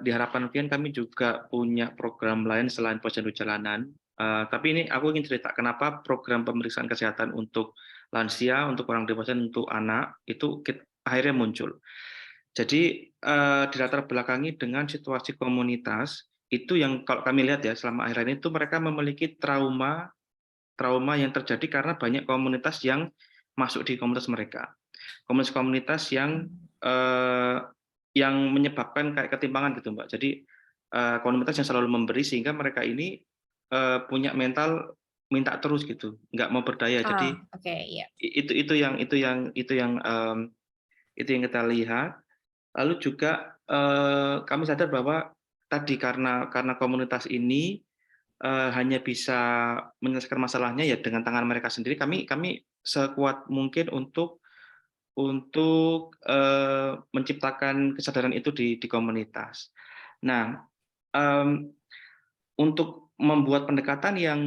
Speaker 3: di Harapan Vian kami juga punya program lain selain posyandu jalanan. Tapi ini aku ingin cerita kenapa program pemeriksaan kesehatan untuk lansia, untuk orang dewasa, untuk anak itu akhirnya muncul. Jadi dilatar belakangi dengan situasi komunitas itu yang kalau kami lihat ya selama akhir ini itu mereka memiliki trauma yang terjadi karena banyak komunitas yang masuk di komunitas mereka, komunitas yang menyebabkan kayak ketimpangan gitu Mbak. Jadi komunitas yang selalu memberi sehingga mereka ini punya mental minta terus gitu, nggak mau berdaya. Jadi
Speaker 1: yeah.
Speaker 3: itu yang kita lihat. Lalu juga kami sadar bahwa tadi karena komunitas ini hanya bisa menyelesaikan masalahnya ya dengan tangan mereka sendiri. Kami sekuat mungkin untuk menciptakan kesadaran itu di komunitas. Nah, untuk membuat pendekatan yang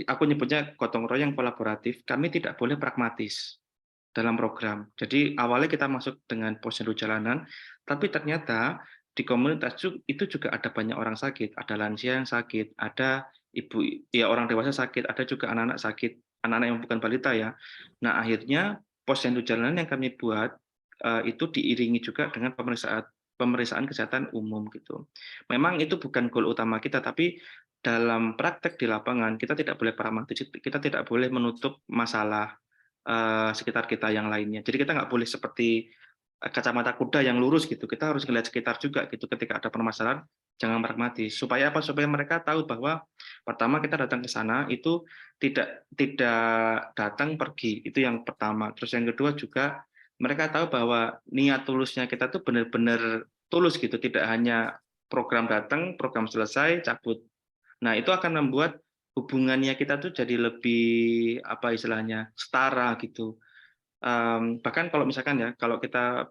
Speaker 3: aku nyebutnya gotong royong kolaboratif, kami tidak boleh pragmatis dalam program. Jadi awalnya kita masuk dengan posyandu jalanan, tapi ternyata di komunitas itu juga ada banyak orang sakit, ada lansia yang sakit, ada ibu ya orang dewasa sakit, ada juga anak-anak sakit, anak-anak yang bukan balita ya. Nah, akhirnya posyandu jalanan yang kami buat itu diiringi juga dengan pemeriksaan kesehatan umum gitu. Memang itu bukan goal utama kita, tapi dalam praktek di lapangan kita tidak boleh pragmatis, kita tidak boleh menutup masalah sekitar kita yang lainnya. Jadi kita nggak boleh seperti kacamata kuda yang lurus gitu. Kita harus melihat sekitar juga gitu. Ketika ada permasalahan, jangan pragmatis. Supaya apa? Supaya mereka tahu bahwa pertama kita datang ke sana itu tidak datang pergi. Itu yang pertama. Terus yang kedua juga mereka tahu bahwa niat tulusnya kita tuh benar-benar tulus gitu. Tidak hanya program datang, program selesai, cabut. Nah, itu akan membuat hubungannya kita tuh jadi lebih apa istilahnya setara gitu. Bahkan kalau misalkan ya kalau kita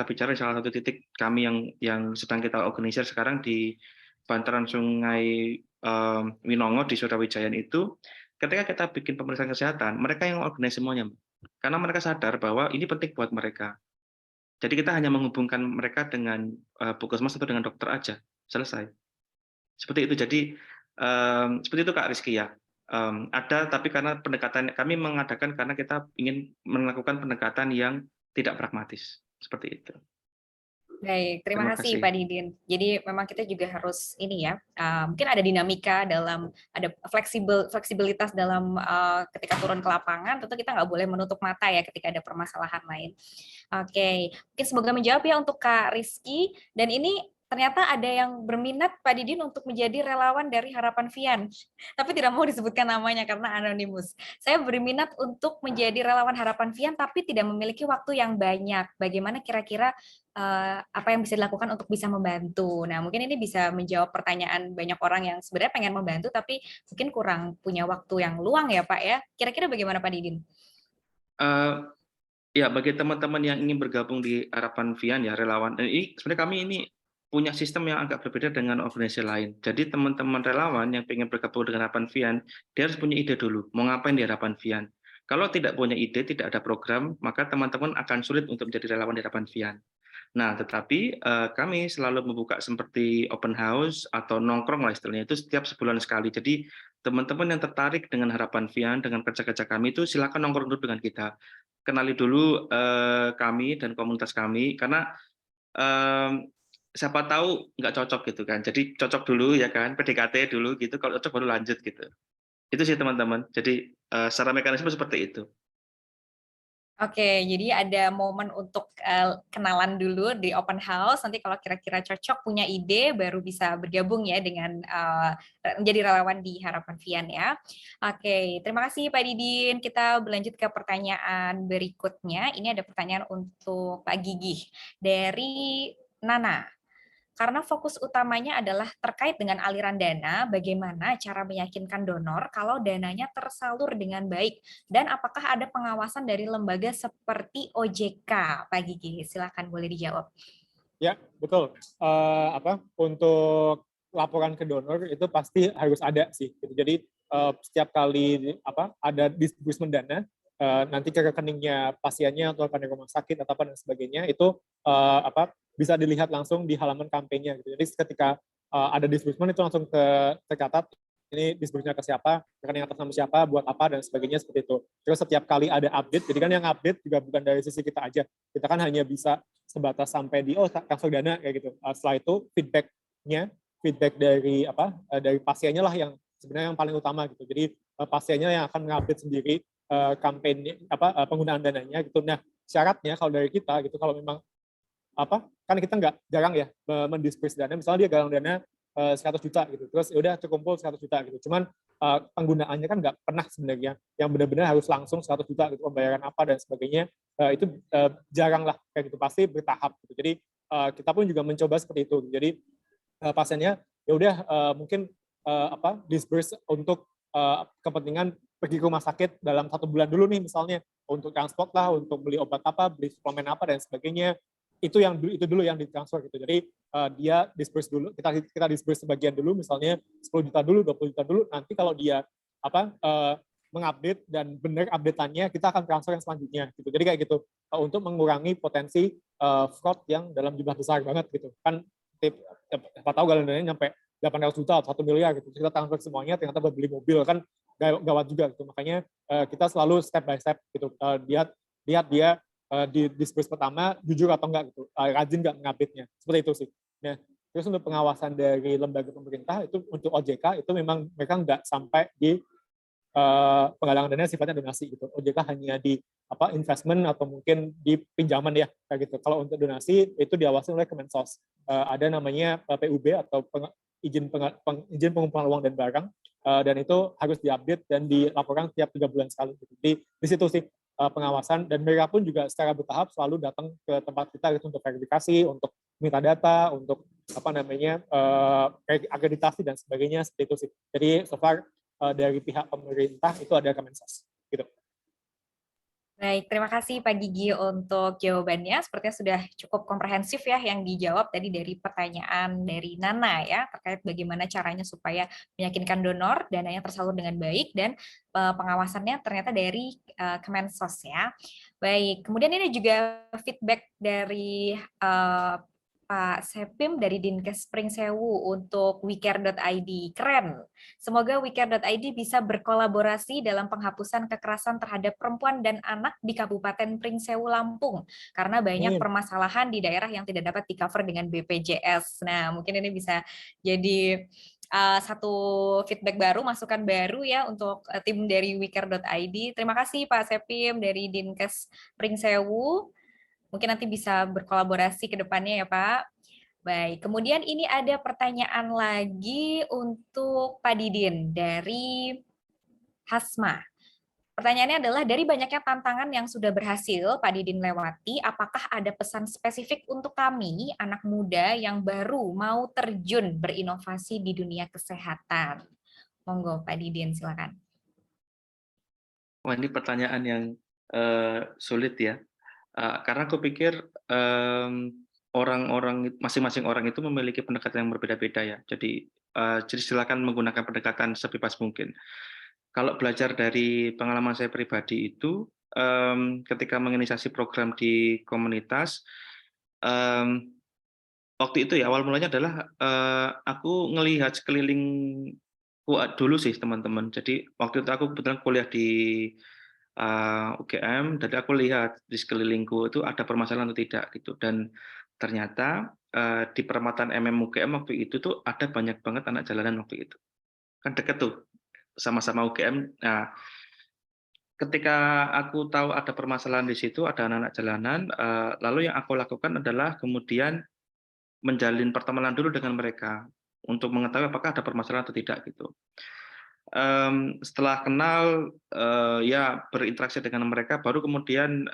Speaker 3: bicara salah satu titik kami yang sedang kita organisir sekarang di bantaran Sungai Winongo di Surawijaya itu, ketika kita bikin pemeriksaan kesehatan, mereka yang organise semuanya, karena mereka sadar bahwa ini penting buat mereka. Jadi kita hanya menghubungkan mereka dengan puskesmas atau dengan dokter aja, selesai. Seperti itu. Jadi seperti itu Kak Rizky ya. Ada, tapi karena pendekatan kami mengadakan karena kita ingin melakukan pendekatan yang tidak pragmatis seperti itu.
Speaker 1: Baik, terima kasih Pak Didin. Jadi memang kita juga harus ini ya, mungkin ada dinamika dalam, ada fleksibilitas dalam ketika turun ke lapangan. Tentu kita nggak boleh menutup mata ya ketika ada permasalahan lain. Oke, mungkin semoga menjawab ya untuk Kak Rizky. Dan ini ternyata ada yang berminat Pak Didin untuk menjadi relawan dari Harapan Vian, tapi tidak mau disebutkan namanya karena anonimus. Saya berminat untuk menjadi relawan Harapan Vian, tapi tidak memiliki waktu yang banyak. Bagaimana kira-kira apa yang bisa dilakukan untuk bisa membantu? Nah, mungkin ini bisa menjawab pertanyaan banyak orang yang sebenarnya pengen membantu, tapi mungkin kurang punya waktu yang luang ya Pak ya. Kira-kira bagaimana Pak Didin?
Speaker 3: Ya, bagi teman-teman yang ingin bergabung di Harapan Vian ya relawan, ini sebenarnya kami ini punya sistem yang agak berbeda dengan organisasi lain. Jadi teman-teman relawan yang ingin bergabung dengan Harapan Vian, dia harus punya ide dulu, mau ngapain di Harapan Vian. Kalau tidak punya ide, tidak ada program, maka teman-teman akan sulit untuk menjadi relawan di Harapan Vian. Nah, tetapi kami selalu membuka seperti open house atau nongkrong lah istilahnya, itu setiap sebulan sekali. Jadi teman-teman yang tertarik dengan Harapan Vian, dengan kerja-kerja kami itu silakan nongkrong dulu dengan kita. Kenali dulu kami dan komunitas kami, karena siapa tahu nggak cocok gitu kan. Jadi cocok dulu ya kan, PDKT dulu gitu, kalau cocok baru lanjut gitu. Itu sih teman-teman. Jadi secara mekanisme seperti itu.
Speaker 1: Oke, jadi ada momen untuk kenalan dulu di open house. Nanti kalau kira-kira cocok, punya ide, baru bisa bergabung ya dengan menjadi relawan di Harapan Vian ya. Oke, terima kasih Pak Didin. Kita berlanjut ke pertanyaan berikutnya. Ini ada pertanyaan untuk Pak Gigih dari Nana. Karena fokus utamanya adalah terkait dengan aliran dana, bagaimana cara meyakinkan donor kalau dananya tersalur dengan baik, dan apakah ada pengawasan dari lembaga seperti OJK, Pak Gigi? Silakan boleh dijawab.
Speaker 4: Ya, betul. Untuk laporan ke donor itu pasti harus ada sih. Jadi setiap kali ada disbursement dana, nanti ke rekeningnya pasiennya atau rekening rumah sakit atau dan sebagainya itu bisa dilihat langsung di halaman kampanye gitu. Jadi ketika ada disbursement itu langsung tercatat ini disbursement ke siapa, rekening atas nama siapa, buat apa dan sebagainya seperti itu. Terus setiap kali ada update, jadi kan yang update juga bukan dari sisi kita aja. Kita kan hanya bisa sebatas sampai di transfer dana kayak gitu. Setelah itu feedback dari dari pasiennya lah yang sebenarnya yang paling utama gitu. Jadi pasiennya yang akan mengupdate sendiri kampanye penggunaan dananya gitu. Nah, syaratnya kalau dari kita gitu, kalau memang kan kita nggak jarang ya mendisperse dana, misalnya dia galang dana 100 juta gitu, terus udah terkumpul 100 juta gitu, cuman penggunaannya kan nggak pernah sebenarnya yang benar-benar harus langsung 100 juta gitu, pembayaran apa dan sebagainya, itu jarang lah kayak gitu, pasti bertahap gitu. Jadi kita pun juga mencoba seperti itu. Jadi pasiennya ya udah mungkin disperse untuk kepentingan pergi ke rumah sakit dalam 1 bulan dulu nih misalnya, untuk transport lah, untuk beli obat apa, beli suplemen apa dan sebagainya, itu dulu yang ditransfer gitu. Jadi dia disperse dulu, kita disperse sebagian dulu, misalnya 10 juta dulu, 20 juta dulu, nanti kalau dia mengupdate dan benar update-annya, kita akan transfer yang selanjutnya gitu. Jadi kayak gitu, untuk mengurangi potensi fraud yang dalam jumlah besar banget gitu. Kan Siapa tahu galangannya nyampe 800 juta atau 1 miliar gitu. Kita transfer semuanya ternyata buat beli mobil, kan gawat juga gitu. Makanya kita selalu step by step gitu. Lihat dia di disburse pertama jujur atau enggak gitu, rajin nggak mengupdate-nya. Seperti itu sih. Nah, terus untuk pengawasan dari lembaga pemerintah itu untuk OJK itu memang mereka nggak sampai di penggalangan dana sifatnya donasi gitu. OJK hanya di investment atau mungkin di pinjaman ya kayak gitu. Kalau untuk donasi itu diawasi oleh Kemensos. Ada namanya PUB atau izin pengumpulan uang dan barang, dan itu harus diupdate dan dilaporkan tiap 3 bulan sekali. Jadi di situ sih pengawasan, dan mereka pun juga secara bertahap selalu datang ke tempat kita gitu untuk verifikasi, untuk minta data, untuk akreditasi dan sebagainya, seperti itu sih. Jadi so far dari pihak pemerintah itu ada Kemensos gitu.
Speaker 1: Baik, terima kasih Pak Gigi untuk jawabannya. Sepertinya sudah cukup komprehensif ya yang dijawab tadi dari pertanyaan dari Nana ya, terkait bagaimana caranya supaya meyakinkan donor, dananya tersalur dengan baik, dan pengawasannya ternyata dari Kemensos ya. Baik, kemudian ini juga feedback dari Pak Sepim dari Dinkes Pringsewu untuk wecare.id. Keren. Semoga wecare.id bisa berkolaborasi dalam penghapusan kekerasan terhadap perempuan dan anak di Kabupaten Pringsewu, Lampung. Karena banyak permasalahan di daerah yang tidak dapat di-cover dengan BPJS. Nah, mungkin ini bisa jadi satu feedback baru, masukan baru ya untuk tim dari wecare.id. Terima kasih Pak Sepim dari Dinkes Pringsewu. Mungkin nanti bisa berkolaborasi ke depannya ya Pak. Baik, kemudian ini ada pertanyaan lagi untuk Pak Didin dari Hasma. Pertanyaannya adalah, dari banyaknya tantangan yang sudah berhasil Pak Didin lewati, apakah ada pesan spesifik untuk kami, anak muda yang baru mau terjun berinovasi di dunia kesehatan? Monggo Pak Didin, silakan.
Speaker 3: Wah, ini pertanyaan yang sulit ya. Karena aku pikir masing-masing orang itu memiliki pendekatan yang berbeda-beda ya. Jadi silakan menggunakan pendekatan sebebas mungkin. Kalau belajar dari pengalaman saya pribadi itu, ketika menginisiasi program di komunitas, waktu itu ya awal mulanya adalah aku ngelihat sekelilingku dulu sih teman-teman. Jadi waktu itu aku kebetulan kuliah di UGM, jadi aku lihat di sekelilingku itu ada permasalahan atau tidak gitu. Dan ternyata di perempatan UGM waktu itu tuh ada banyak banget anak jalanan waktu itu. Kan deket tuh, sama-sama UGM. Nah, ketika aku tahu ada permasalahan di situ, ada anak-anak jalanan, lalu yang aku lakukan adalah kemudian menjalin pertemanan dulu dengan mereka untuk mengetahui apakah ada permasalahan atau tidak gitu. Setelah kenal, ya berinteraksi dengan mereka, baru kemudian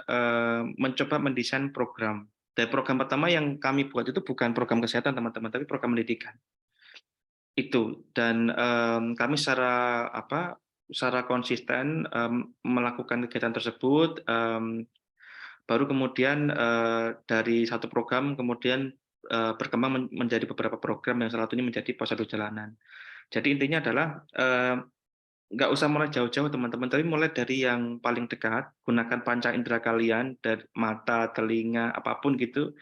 Speaker 3: mencoba mendesain program. Dan program pertama yang kami buat itu bukan program kesehatan teman-teman, tapi program pendidikan. Itu, dan kami secara konsisten melakukan kegiatan tersebut. Baru kemudian dari satu program kemudian berkembang menjadi beberapa program yang salah satunya menjadi posyandu jalanan. Jadi intinya adalah nggak usah mulai jauh-jauh teman-teman, tapi mulai dari yang paling dekat, gunakan panca indera kalian, dari mata, telinga, apapun gitu.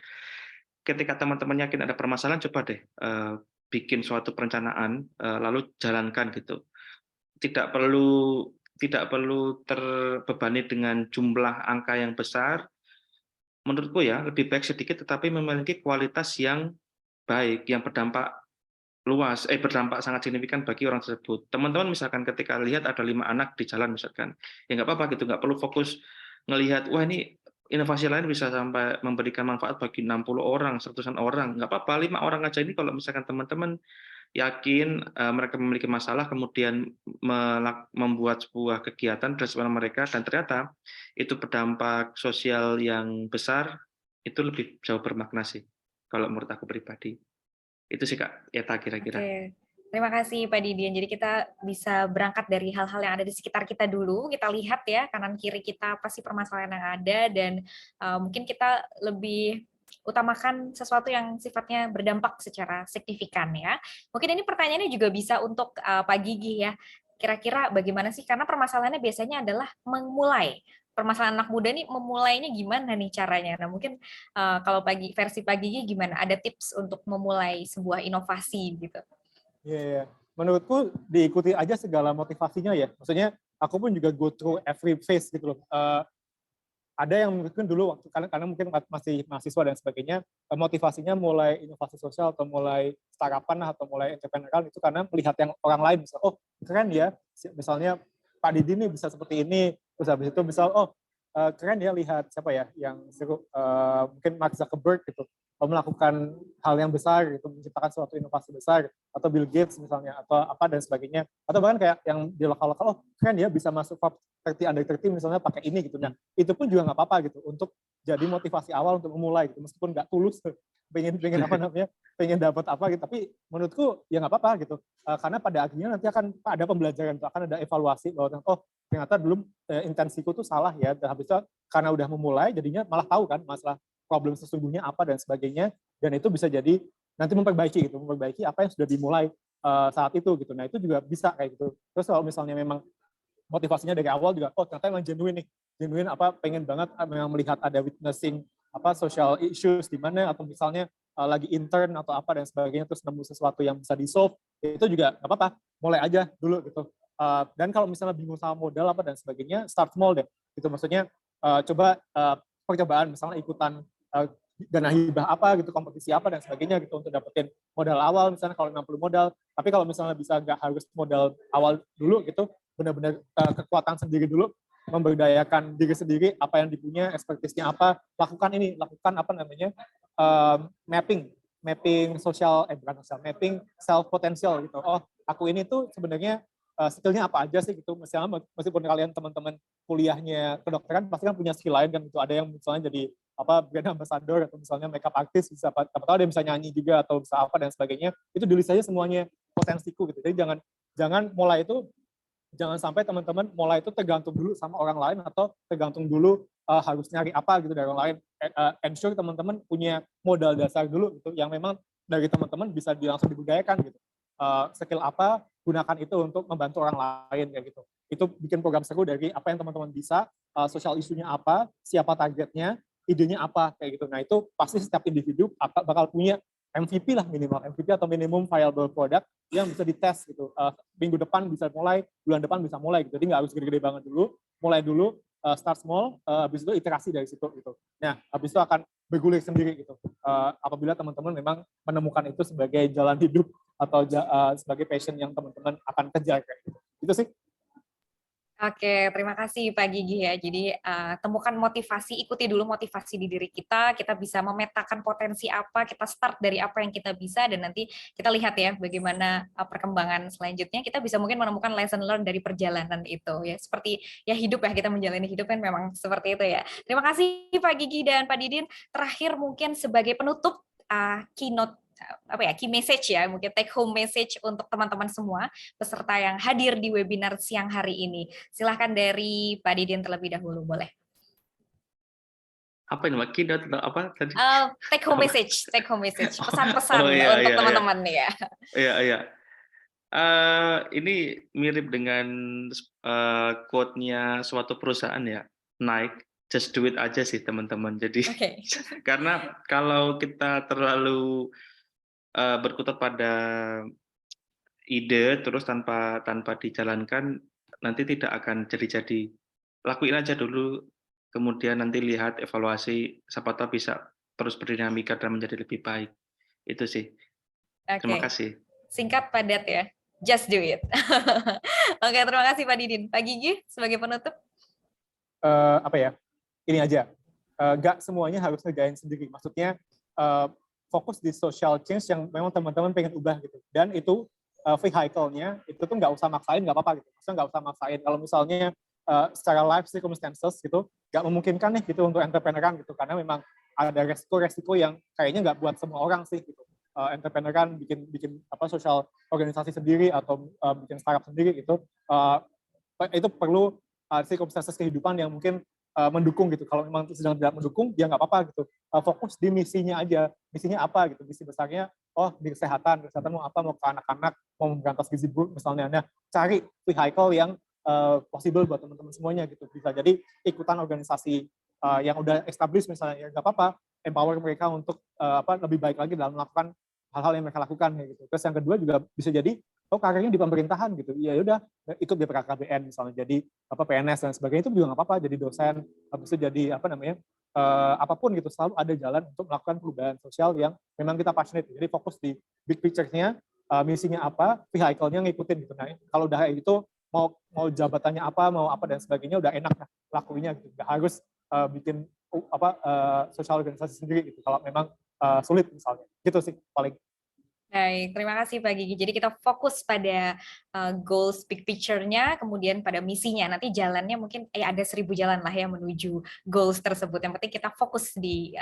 Speaker 3: Ketika teman-teman yakin ada permasalahan, coba deh bikin suatu perencanaan, lalu jalankan gitu. Tidak perlu terbebani dengan jumlah angka yang besar. Menurutku ya, lebih baik sedikit tetapi memiliki kualitas yang baik, yang berdampak luas, berdampak sangat signifikan bagi orang tersebut. Teman-teman misalkan ketika lihat ada 5 anak di jalan misalkan, ya nggak apa-apa gitu, nggak perlu fokus ngelihat, wah ini inovasi lain bisa sampai memberikan manfaat bagi 60 orang, 100-an orang, nggak apa-apa, 5 orang aja ini kalau misalkan teman-teman yakin mereka memiliki masalah, kemudian membuat sebuah kegiatan bersama mereka, dan ternyata itu berdampak sosial yang besar, itu lebih jauh bermakna sih, kalau menurut aku pribadi. Itu sih Kak, Eta kira-kira.
Speaker 1: Oke. Terima kasih Pak Didin. Jadi kita bisa berangkat dari hal-hal yang ada di sekitar kita dulu. Kita lihat ya kanan kiri kita apa sih permasalahan yang ada, dan mungkin kita lebih utamakan sesuatu yang sifatnya berdampak secara signifikan ya. Mungkin ini pertanyaannya juga bisa untuk Pak Gigi ya. kira-kira bagaimana sih? Karena permasalahannya biasanya adalah memulai. Permasalahan anak muda nih memulainya gimana nih caranya? Nah mungkin kalau versi Pak Gigi gimana? Ada tips untuk memulai sebuah inovasi gitu?
Speaker 4: Iya. Menurutku diikuti aja segala motivasinya ya. Maksudnya aku pun juga go through every phase gitu loh. Ada yang mungkin dulu waktu karena mungkin masih mahasiswa dan sebagainya, motivasinya mulai inovasi sosial atau mulai startup-an atau mulai entrepreneurial itu karena melihat yang orang lain, misal oh keren ya, misalnya Pak Didi nih bisa seperti ini, terus habis itu misal oh keren ya lihat siapa ya yang mungkin Mark Zuckerberg gitu melakukan hal yang besar gitu, menciptakan suatu inovasi besar, atau Bill Gates misalnya, atau apa dan sebagainya, atau bahkan kayak yang di lokal-lokal, oh keren ya bisa masuk Forbes 30 under 30 misalnya pakai ini gitu. Nah itu pun juga nggak apa-apa gitu untuk jadi motivasi awal untuk memulai gitu, meskipun nggak tulus pengen apa namanya pengen dapat apa gitu, tapi menurutku ya nggak apa-apa gitu, karena pada akhirnya nanti akan ada pembelajaran, akan ada evaluasi bahwa oh ternyata dulu intensiku tuh salah ya, dan habis itu karena udah memulai jadinya malah tahu kan masalah problem sesungguhnya apa dan sebagainya, dan itu bisa jadi nanti memperbaiki apa yang sudah dimulai saat itu gitu. Nah itu juga bisa kayak gitu. Terus kalau misalnya memang motivasinya dari awal juga, oh ternyata memang genuine apa pengen banget memang melihat ada witnessing apa social issues di mana, atau misalnya lagi intern atau apa dan sebagainya, terus nemu sesuatu yang bisa di-solve, itu juga nggak apa-apa, mulai aja dulu gitu. Dan kalau misalnya bingung sama modal apa dan sebagainya, start small deh gitu. Maksudnya coba percobaan misalnya ikutan dana hibah apa gitu, kompetisi apa dan sebagainya gitu untuk dapetin modal awal misalnya kalau 60 modal. Tapi kalau misalnya bisa nggak harus modal awal dulu gitu, benar-benar kekuatan sendiri dulu, memberdayakan diri sendiri, apa yang dipunya, expertise-nya apa, lakukan apa namanya mapping social mapping self potential gitu. Oh aku ini tuh sebenarnya skillnya apa aja sih gitu. Misalnya meskipun kalian teman-teman kuliahnya kedokteran pasti kan punya skill lain kan gitu. Ada yang misalnya jadi apa brand ambassador, atau misalnya makeup artist, bisa apa tahu dia bisa nyanyi juga atau bisa apa dan sebagainya. Itu tulis saja semuanya potensiku gitu. Jadi jangan mulai itu, jangan sampai teman-teman mulai itu tergantung dulu sama orang lain, atau tergantung dulu harus nyari apa gitu dari orang lain. Ensure teman-teman punya modal dasar dulu gitu, yang memang dari teman-teman bisa langsung dibudayakan gitu. Skill apa, gunakan itu untuk membantu orang lain kayak gitu. Itu bikin program seru dari apa yang teman-teman bisa, sosial isunya apa, siapa targetnya, idenya apa kayak gitu. Nah itu pasti setiap individu bakal punya MVP lah, minimal MVP atau minimum viable product yang bisa dites gitu. Minggu depan bisa mulai, bulan depan bisa mulai gitu. Jadi nggak harus gede-gede banget dulu, mulai dulu, start small, habis itu iterasi dari situ gitu. Nah habis itu akan bergulir sendiri gitu. Apabila teman-teman memang menemukan itu sebagai jalan hidup atau sebagai passion yang teman-teman akan kejar kayak gitu. Itu sih.
Speaker 1: Oke, terima kasih Pak Gigi ya. Jadi temukan motivasi, ikuti dulu motivasi di diri kita bisa memetakan potensi apa, kita start dari apa yang kita bisa, dan nanti kita lihat ya bagaimana perkembangan selanjutnya. Kita bisa mungkin menemukan lesson learn dari perjalanan itu ya. Seperti ya hidup ya, kita menjalani hidup kan memang seperti itu ya. Terima kasih Pak Gigi dan Pak Didin. Terakhir mungkin sebagai penutup keynote key message ya, mungkin take home message untuk teman-teman semua peserta yang hadir di webinar siang hari ini. Silahkan dari Pak Didin terlebih dahulu, boleh.
Speaker 3: Apa ini, keynote atau apa tadi?
Speaker 1: Take home message, pesan-pesan untuk teman-teman ya.
Speaker 3: Iya. Ini mirip dengan quote-nya suatu perusahaan ya, Nike, just do it aja sih teman-teman. Jadi karena kalau kita terlalu berkutat pada ide terus tanpa dijalankan, nanti tidak akan jadi. Lakuin aja dulu, kemudian nanti lihat evaluasi, siapa tahu bisa terus berdinamika dan menjadi lebih baik. Itu sih. Terima kasih.
Speaker 1: Singkat padat ya, just do it. Oke, terima kasih Pak Didin. Pak Gigi sebagai penutup.
Speaker 4: Ini aja, nggak semuanya harus ngerjain sendiri. Maksudnya fokus di social change yang memang teman-teman pengen ubah gitu. Dan itu vehicle-nya itu tuh nggak usah maksain, nggak apa-apa gitu. Maksudnya nggak usah maksain. Kalau misalnya secara life circumstances gitu, nggak memungkinkan nih gitu untuk entrepreneuran gitu, karena memang ada resiko-resiko yang kayaknya nggak buat semua orang sih gitu. Entrepreneuran bikin apa sosial organisasi sendiri atau bikin startup sendiri gitu, itu perlu circumstances kehidupan yang mungkin mendukung gitu. Kalau memang sedang tidak mendukung, ya nggak apa-apa gitu. Fokus di misinya aja. Misinya apa gitu? Misi besarnya oh di kesehatan mau apa, mau ke anak-anak, mau memberantas gizi buruk misalnya. Nah, cari vehicle yang possible buat teman-teman semuanya gitu. Bisa jadi ikutan organisasi yang udah established misalnya, ya nggak apa-apa, empower mereka untuk lebih baik lagi dalam melakukan hal-hal yang mereka lakukan kayak gitu. Terus yang kedua juga bisa jadi karirnya di pemerintahan gitu. Ya udah ikut BPKKBN misalnya, jadi PNS dan sebagainya, itu juga nggak apa-apa, jadi dosen, bisa jadi apapun gitu, selalu ada jalan untuk melakukan perubahan sosial yang memang kita passionate. Jadi fokus di big picture-nya, misinya apa, vehicle-nya ngikutin gitu. Nah, kalau udah kayak gitu, mau jabatannya apa, mau apa dan sebagainya udah enak lah lakuinnya gitu. Nggak harus bikin sosial organisasi sendiri gitu. Kalau memang sulit misalnya, gitu sih paling.
Speaker 1: Baik, terima kasih Pak Gigi. Jadi kita fokus pada goals big picture-nya, kemudian pada misinya. Nanti jalannya mungkin ada 1000 jalan lah ya menuju goals tersebut. Yang penting kita fokus di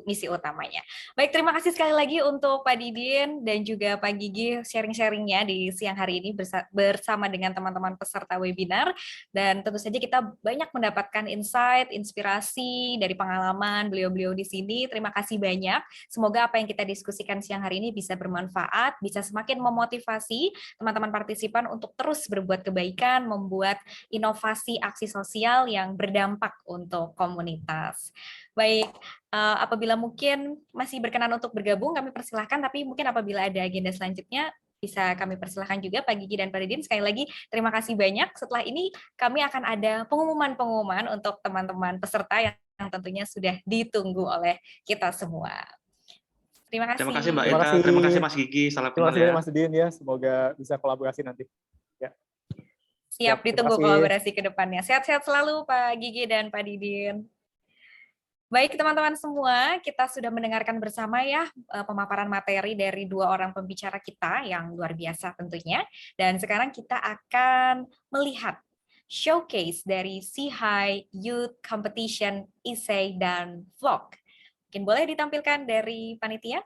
Speaker 1: misi utamanya. Baik, terima kasih sekali lagi untuk Pak Didin dan juga Pak Gigi sharing-sharingnya di siang hari ini bersama dengan teman-teman peserta webinar. Dan tentu saja kita banyak mendapatkan insight, inspirasi dari pengalaman beliau-beliau di sini. Terima kasih banyak. Semoga apa yang kita diskusikan siang hari ini bisa bermanfaat, bisa semakin memotivasi teman-teman partisipan untuk terus berbuat kebaikan, membuat inovasi aksi sosial yang berdampak untuk komunitas. Baik, apabila mungkin masih berkenan untuk bergabung, kami persilahkan, tapi mungkin apabila ada agenda selanjutnya, bisa kami persilahkan juga Pak Gigi dan Pak Didin. Sekali lagi, terima kasih banyak. Setelah ini, kami akan ada pengumuman-pengumuman untuk teman-teman peserta yang tentunya sudah ditunggu oleh kita semua. Terima kasih.
Speaker 3: Terima kasih Mbak Ita, terima kasih Mas Gigi, salam kenal ya.
Speaker 4: Terima kasih banyak Mas Didin ya, semoga bisa kolaborasi nanti. Ya.
Speaker 1: Siap, ditunggu kolaborasi ke depannya. Sehat-sehat selalu Pak Gigi dan Pak Didin. Baik teman-teman semua, kita sudah mendengarkan bersama ya pemaparan materi dari 2 orang pembicara kita yang luar biasa tentunya. Dan sekarang kita akan melihat showcase dari SEHI Youth Competition, Essay, dan Vlog. Mungkin boleh ditampilkan dari panitia?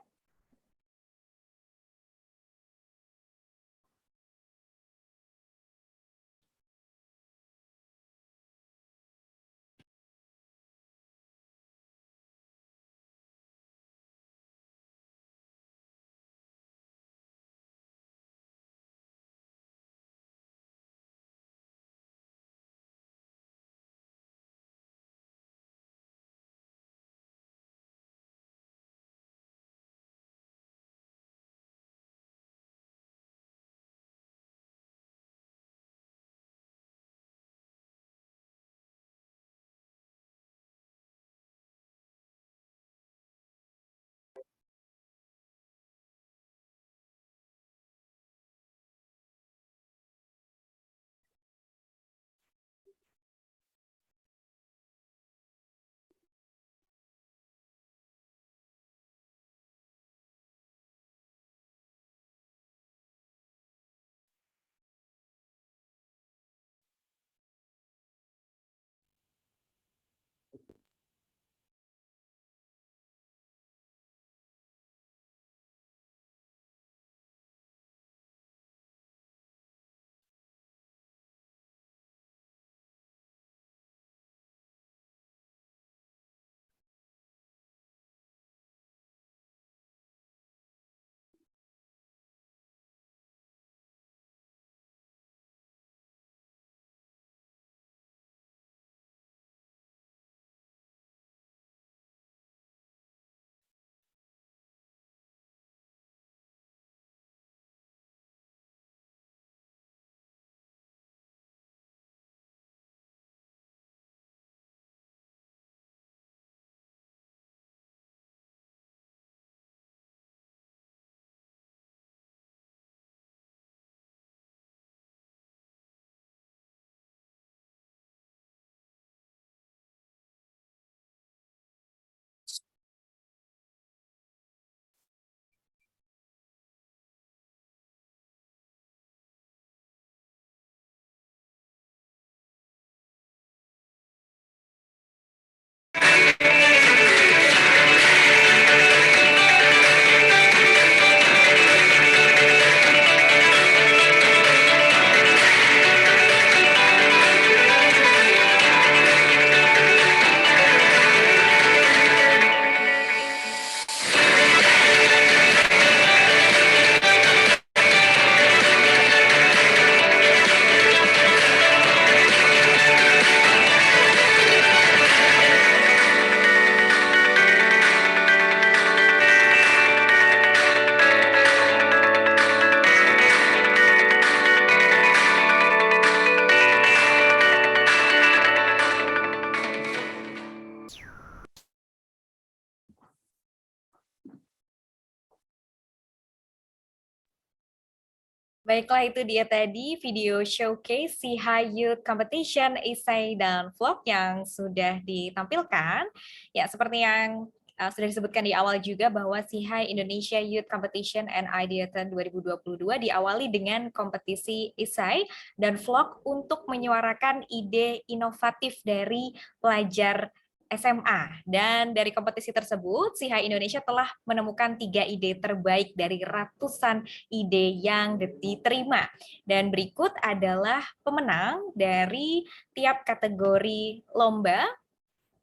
Speaker 1: Baiklah, itu dia tadi video showcase SIHI Youth Competition, essay, dan vlog yang sudah ditampilkan. Ya, seperti yang sudah disebutkan di awal juga bahwa SIHI Indonesia Youth Competition and Ideathon 2022 diawali dengan kompetisi essay dan vlog untuk menyuarakan ide inovatif dari pelajar SMA. Dan dari kompetisi tersebut, SIHI Indonesia telah menemukan 3 ide terbaik dari ratusan ide yang diterima. Dan berikut adalah pemenang dari tiap kategori lomba.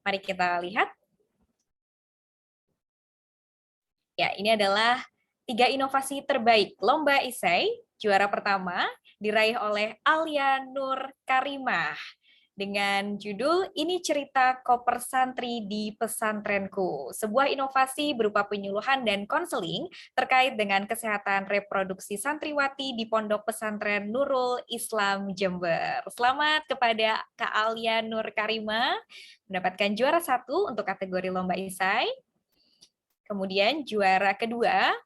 Speaker 1: Mari kita lihat. Ya, ini adalah 3 inovasi terbaik lomba essay. Juara pertama diraih oleh Alia Nur Karimah dengan judul Ini Cerita Koper Santri di Pesantrenku. Sebuah inovasi berupa penyuluhan dan konseling terkait dengan kesehatan reproduksi santriwati di Pondok Pesantren Nurul Islam Jember. Selamat kepada Kak Alia Nur Karimah, mendapatkan juara 1 untuk kategori lomba esai. Kemudian juara kedua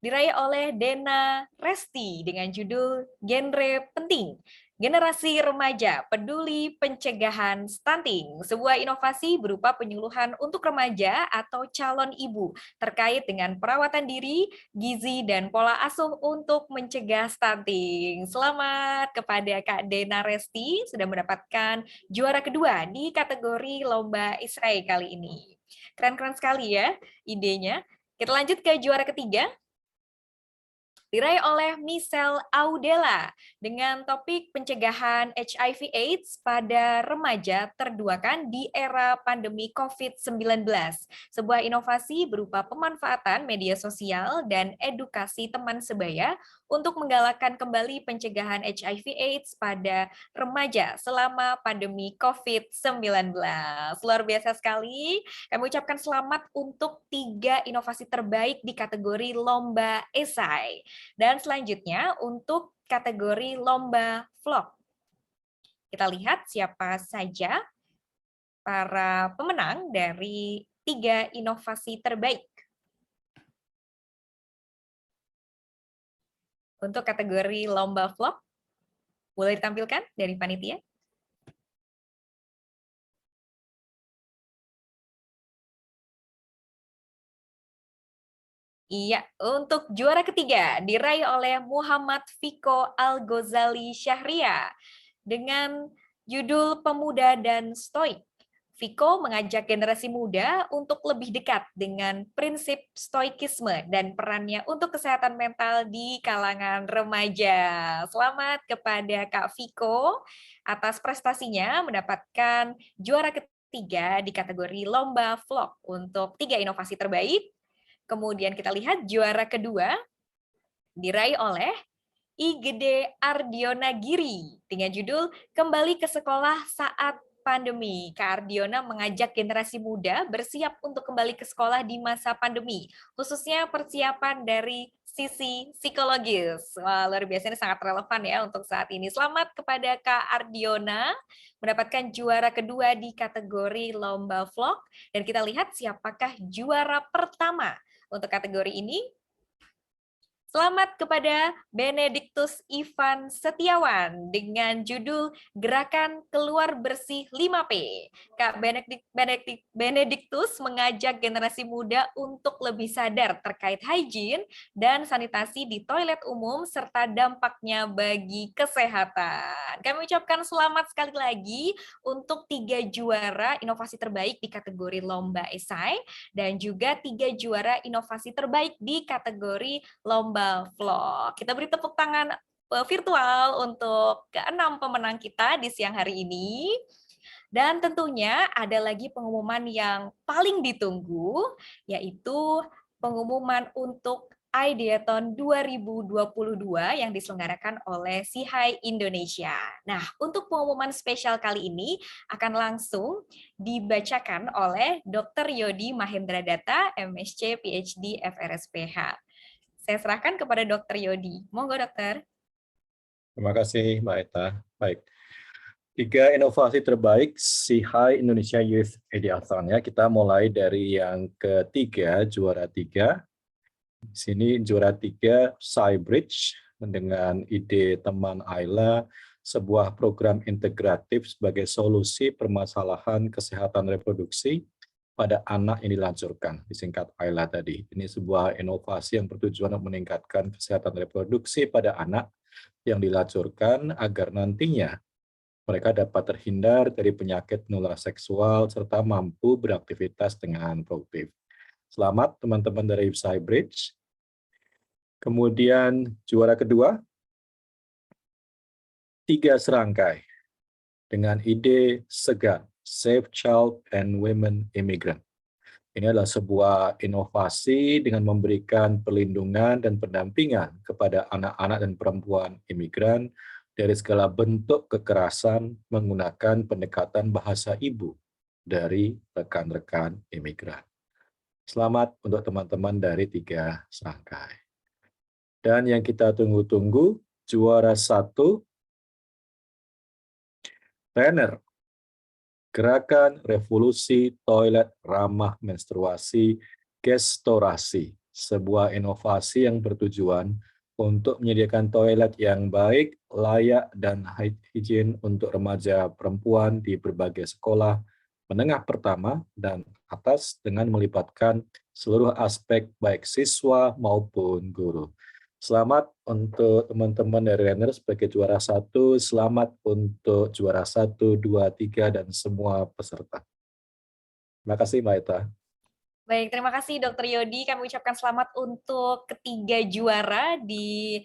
Speaker 1: diraih oleh Dena Resti dengan judul Genre Penting. Generasi Remaja Peduli Pencegahan Stunting, sebuah inovasi berupa penyuluhan untuk remaja atau calon ibu terkait dengan perawatan diri, gizi, dan pola asuh untuk mencegah stunting. Selamat kepada Kak Dena Resti, sudah mendapatkan juara kedua di kategori lomba esai kali ini. Keren-keren sekali ya idenya. Kita lanjut ke juara ketiga. Diraih oleh Michelle Audela dengan topik pencegahan HIV/AIDS pada remaja terduakan di era pandemi COVID-19. Sebuah inovasi berupa pemanfaatan media sosial dan edukasi teman sebaya untuk menggalakkan kembali pencegahan HIV/AIDS pada remaja selama pandemi COVID-19. Luar biasa sekali. Kami ucapkan selamat untuk 3 inovasi terbaik di kategori lomba esai. Dan selanjutnya untuk kategori lomba vlog. Kita lihat siapa saja para pemenang dari 3 inovasi terbaik. Untuk kategori lomba vlog, boleh ditampilkan dari panitia? Iya, untuk juara ketiga diraih oleh Muhammad Fiko Al-Ghazali Syahria dengan judul Pemuda dan Stoik. Fiko mengajak generasi muda untuk lebih dekat dengan prinsip stoikisme dan perannya untuk kesehatan mental di kalangan remaja. Selamat kepada Kak Fiko atas prestasinya mendapatkan juara ketiga di kategori lomba vlog untuk 3 inovasi terbaik. Kemudian kita lihat juara kedua diraih oleh Igede Ardiona Giri dengan judul Kembali ke Sekolah Saat Pandemi. Kak Ardiona mengajak generasi muda bersiap untuk kembali ke sekolah di masa pandemi, khususnya persiapan dari sisi psikologis. Wah, luar biasa, ini sangat relevan ya untuk saat ini. Selamat kepada Kak Ardiona, mendapatkan juara kedua di kategori lomba vlog. Dan kita lihat siapakah juara pertama untuk kategori ini. Selamat kepada Benediktus Ivan Setiawan dengan judul Gerakan Keluar Bersih 5P. Kak Benediktus mengajak generasi muda untuk lebih sadar terkait hygiene dan sanitasi di toilet umum serta dampaknya bagi kesehatan. Kami ucapkan selamat sekali lagi untuk 3 juara inovasi terbaik di kategori lomba esai dan juga 3 juara inovasi terbaik di kategori lomba vlog. Kita beri tepuk tangan virtual untuk ke-6 pemenang kita di siang hari ini. Dan tentunya ada lagi pengumuman yang paling ditunggu, yaitu pengumuman untuk Ideathon 2022 yang diselenggarakan oleh SIHI Indonesia. Nah, untuk pengumuman spesial kali ini akan langsung dibacakan oleh Dr. Yodi Mahendra Data, MSc, PhD, FRSPH. Saya serahkan kepada Dr. Yodi. Monggo, Dokter.
Speaker 2: Terima kasih, Mbak Eta. Baik. 3 inovasi terbaik SIHI Indonesia Youth Ideathon ya. Kita mulai dari yang ketiga, juara 3. Di sini juara 3 Cybridge dengan ide teman Ayla, sebuah program integratif sebagai solusi permasalahan kesehatan reproduksi pada anak yang dilancurkan, disingkat Ayla tadi. Ini sebuah inovasi yang bertujuan untuk meningkatkan kesehatan reproduksi pada anak yang dilancurkan agar nantinya mereka dapat terhindar dari penyakit menular seksual serta mampu beraktivitas dengan produktif. Selamat teman-teman dari Skybridge. Kemudian juara kedua, 3 serangkai dengan ide SEGA, Safe Child and Women Immigrant. Ini adalah sebuah inovasi dengan memberikan perlindungan dan pendampingan kepada anak-anak dan perempuan imigran dari segala bentuk kekerasan menggunakan pendekatan bahasa ibu dari rekan-rekan imigran. Selamat untuk teman-teman dari 3 serangkai. Dan yang kita tunggu-tunggu, juara 1, Renner, Gerakan Revolusi Toilet Ramah Menstruasi Gestorasi, sebuah inovasi yang bertujuan untuk menyediakan toilet yang baik, layak, dan higien untuk remaja perempuan di berbagai sekolah menengah pertama dan atas dengan melibatkan seluruh aspek baik siswa maupun guru. Selamat untuk teman-teman dari Renner sebagai juara 1, selamat untuk juara 1, 2, 3, dan semua peserta. Terima kasih Mbak Eta.
Speaker 1: Baik, terima kasih Dr. Yodi. Kami ucapkan selamat untuk ketiga juara di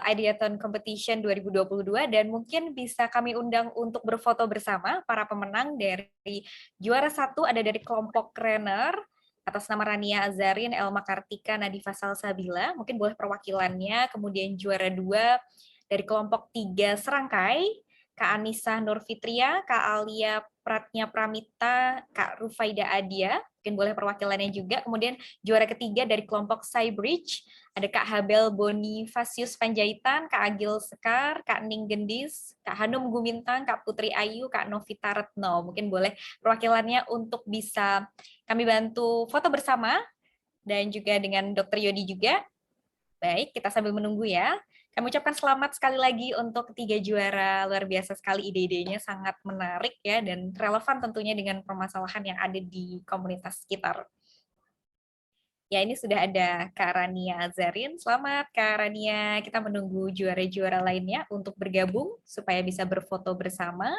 Speaker 1: Ideathon Competition 2022 dan mungkin bisa kami undang untuk berfoto bersama para pemenang. Dari juara 1 ada dari kelompok Renner atas nama Rania Azarin, Elma Kartika, Nadifa Salsabila, mungkin boleh perwakilannya. Kemudian juara 2 dari kelompok 3 serangkai, Kak Anissa Nurfitria, Kak Alia Pratnya Pramita, Kak Rufaida Adia, mungkin boleh perwakilannya juga. Kemudian juara ketiga dari kelompok Skybridge, ada Kak Habel Bonifasius Panjaitan, Kak Agil Sekar, Kak Ning Gendis, Kak Hanum Gumintang, Kak Putri Ayu, Kak Novita Retno. Mungkin boleh perwakilannya untuk bisa kami bantu foto bersama, dan juga dengan Dr. Yodi juga. Baik, kita sambil menunggu ya. Kami ucapkan selamat sekali lagi untuk ketiga juara, luar biasa sekali ide-idenya, sangat menarik ya, dan relevan tentunya dengan permasalahan yang ada di komunitas sekitar. Ya, ini sudah ada Kak Rania Azarin. Selamat Kak Rania, kita menunggu juara-juara lainnya untuk bergabung supaya bisa berfoto bersama.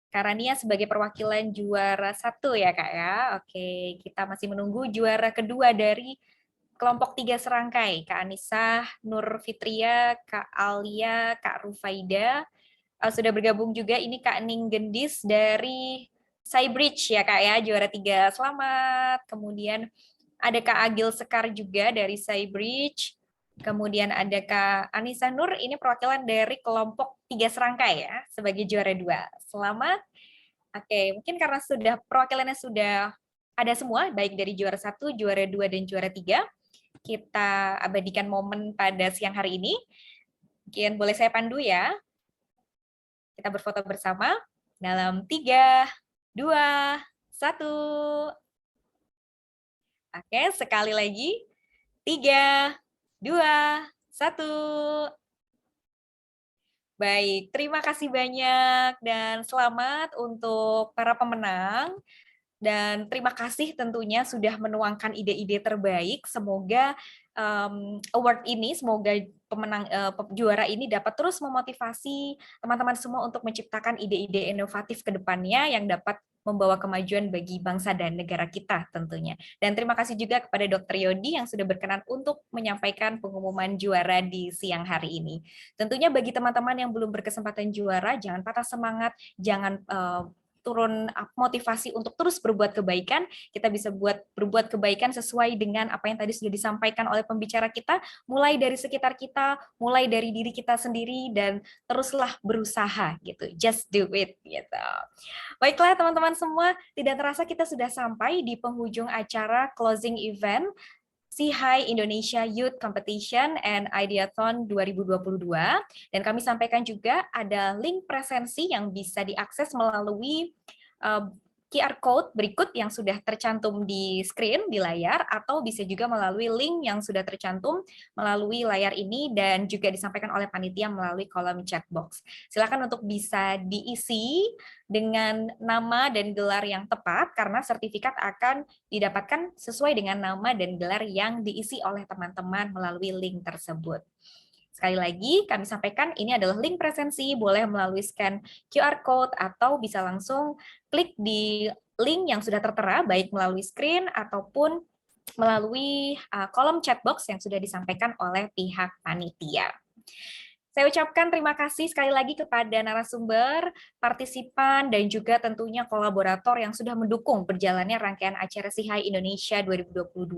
Speaker 1: Kak Rania sebagai perwakilan juara 1 ya Kak ya. Oke, kita masih menunggu juara kedua dari kelompok 3 serangkai, Kak Anissa, Nur Fitria, Kak Alia, Kak Rufaida. Sudah bergabung juga ini Kak Ning Gendis dari Skybridge ya Kak ya, juara 3. Selamat. Kemudian ada Kak Agil Sekar juga dari Skybridge. Kemudian ada Kak Anissa Nur, ini perwakilan dari kelompok 3 serangkai ya, sebagai juara 2. Selamat. Oke, mungkin karena sudah perwakilannya sudah ada semua, baik dari juara 1, juara 2, dan juara 3. Kita abadikan momen pada siang hari ini. Mungkin boleh saya pandu ya. Kita berfoto bersama dalam 3, 2, 1. Oke, sekali lagi. 3, 2, 1. Baik, terima kasih banyak dan selamat untuk para pemenang. Dan terima kasih tentunya sudah menuangkan ide-ide terbaik. Semoga award ini, semoga pemenang juara ini dapat terus memotivasi teman-teman semua untuk menciptakan ide-ide inovatif ke depannya yang dapat membawa kemajuan bagi bangsa dan negara kita tentunya. Dan terima kasih juga kepada Dr. Yodi yang sudah berkenan untuk menyampaikan pengumuman juara di siang hari ini. Tentunya bagi teman-teman yang belum berkesempatan juara, jangan patah semangat, jangan turun motivasi untuk terus berbuat kebaikan. Kita bisa berbuat kebaikan sesuai dengan apa yang tadi sudah disampaikan oleh pembicara kita, mulai dari sekitar kita, mulai dari diri kita sendiri, dan teruslah berusaha gitu. Just do it gitu. Baiklah teman-teman semua, tidak terasa kita sudah sampai di penghujung acara closing event SEHI Indonesia Youth Competition and Ideathon 2022, dan kami sampaikan juga ada link presensi yang bisa diakses melalui QR code berikut yang sudah tercantum di screen, di layar, atau bisa juga melalui link yang sudah tercantum melalui layar ini dan juga disampaikan oleh panitia melalui kolom chat box. Silakan untuk bisa diisi dengan nama dan gelar yang tepat karena sertifikat akan didapatkan sesuai dengan nama dan gelar yang diisi oleh teman-teman melalui link tersebut. Sekali lagi, kami sampaikan ini adalah link presensi, boleh melalui scan QR code atau bisa langsung klik di link yang sudah tertera, baik melalui screen ataupun melalui kolom chat box yang sudah disampaikan oleh pihak panitia. Saya ucapkan terima kasih sekali lagi kepada narasumber, partisipan, dan juga tentunya kolaborator yang sudah mendukung berjalannya rangkaian acara SIHAI Indonesia 2022,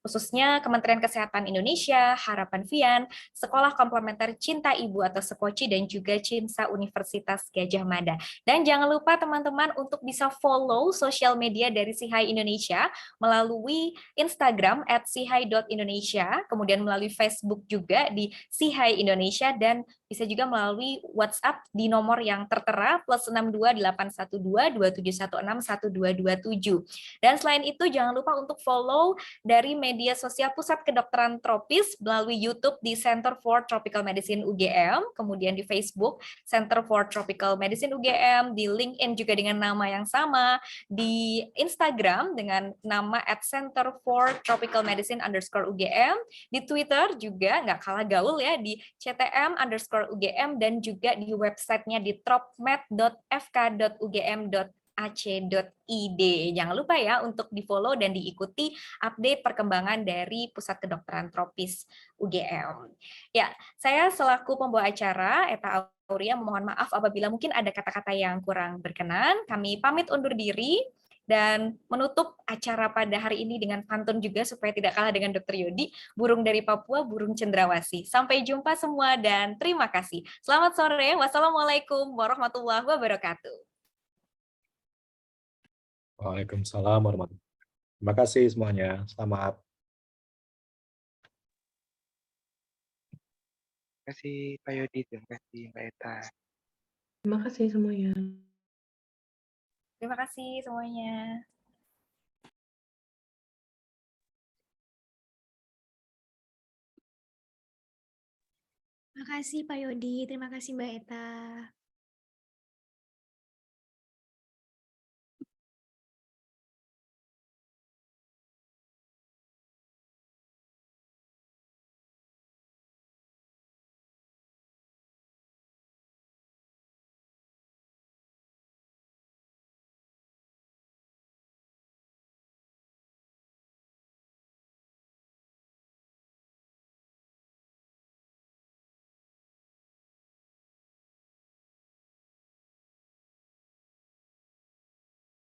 Speaker 1: khususnya Kementerian Kesehatan Indonesia, Harapan Vian, Sekolah Komplementer Cinta Ibu atau Sekoci, dan juga CIMSA Universitas Gadjah Mada. Dan jangan lupa teman-teman untuk bisa follow sosial media dari SIHAI Indonesia melalui Instagram @sihai.indonesia, kemudian melalui Facebook juga di SIHAI Indonesia, dan bisa juga melalui WhatsApp di nomor yang tertera +6281227161227. Dan selain itu jangan lupa untuk follow dari media sosial Pusat Kedokteran Tropis melalui YouTube di Center for Tropical Medicine UGM, kemudian di Facebook Center for Tropical Medicine UGM, di LinkedIn juga dengan nama yang sama, di Instagram dengan nama @Center for Tropical Medicine_UGM, di Twitter juga nggak kalah gaul ya, di CTM_UGM, dan juga di websitenya di tropmed.fk.ugm.ac.id. Jangan lupa ya untuk di-follow dan diikuti update perkembangan dari Pusat Kedokteran Tropis UGM. Ya, saya selaku pembawa acara, Eta Auria, mohon maaf apabila mungkin ada kata-kata yang kurang berkenan. Kami pamit undur diri dan menutup acara pada hari ini dengan pantun juga supaya tidak kalah dengan Dr. Yodi, burung dari Papua, burung cendrawasih. Sampai jumpa semua dan terima kasih. Selamat sore. Wassalamualaikum warahmatullahi wabarakatuh.
Speaker 2: Waalaikumsalam warahmatullahi wabarakatuh. Terima kasih semuanya. Selamat.
Speaker 5: Terima kasih Pak Yodi, terima kasih Mbak Eta.
Speaker 6: Terima kasih semuanya.
Speaker 1: Terima kasih semuanya.
Speaker 7: Terima kasih Pak Yodi, terima kasih Mbak Eta.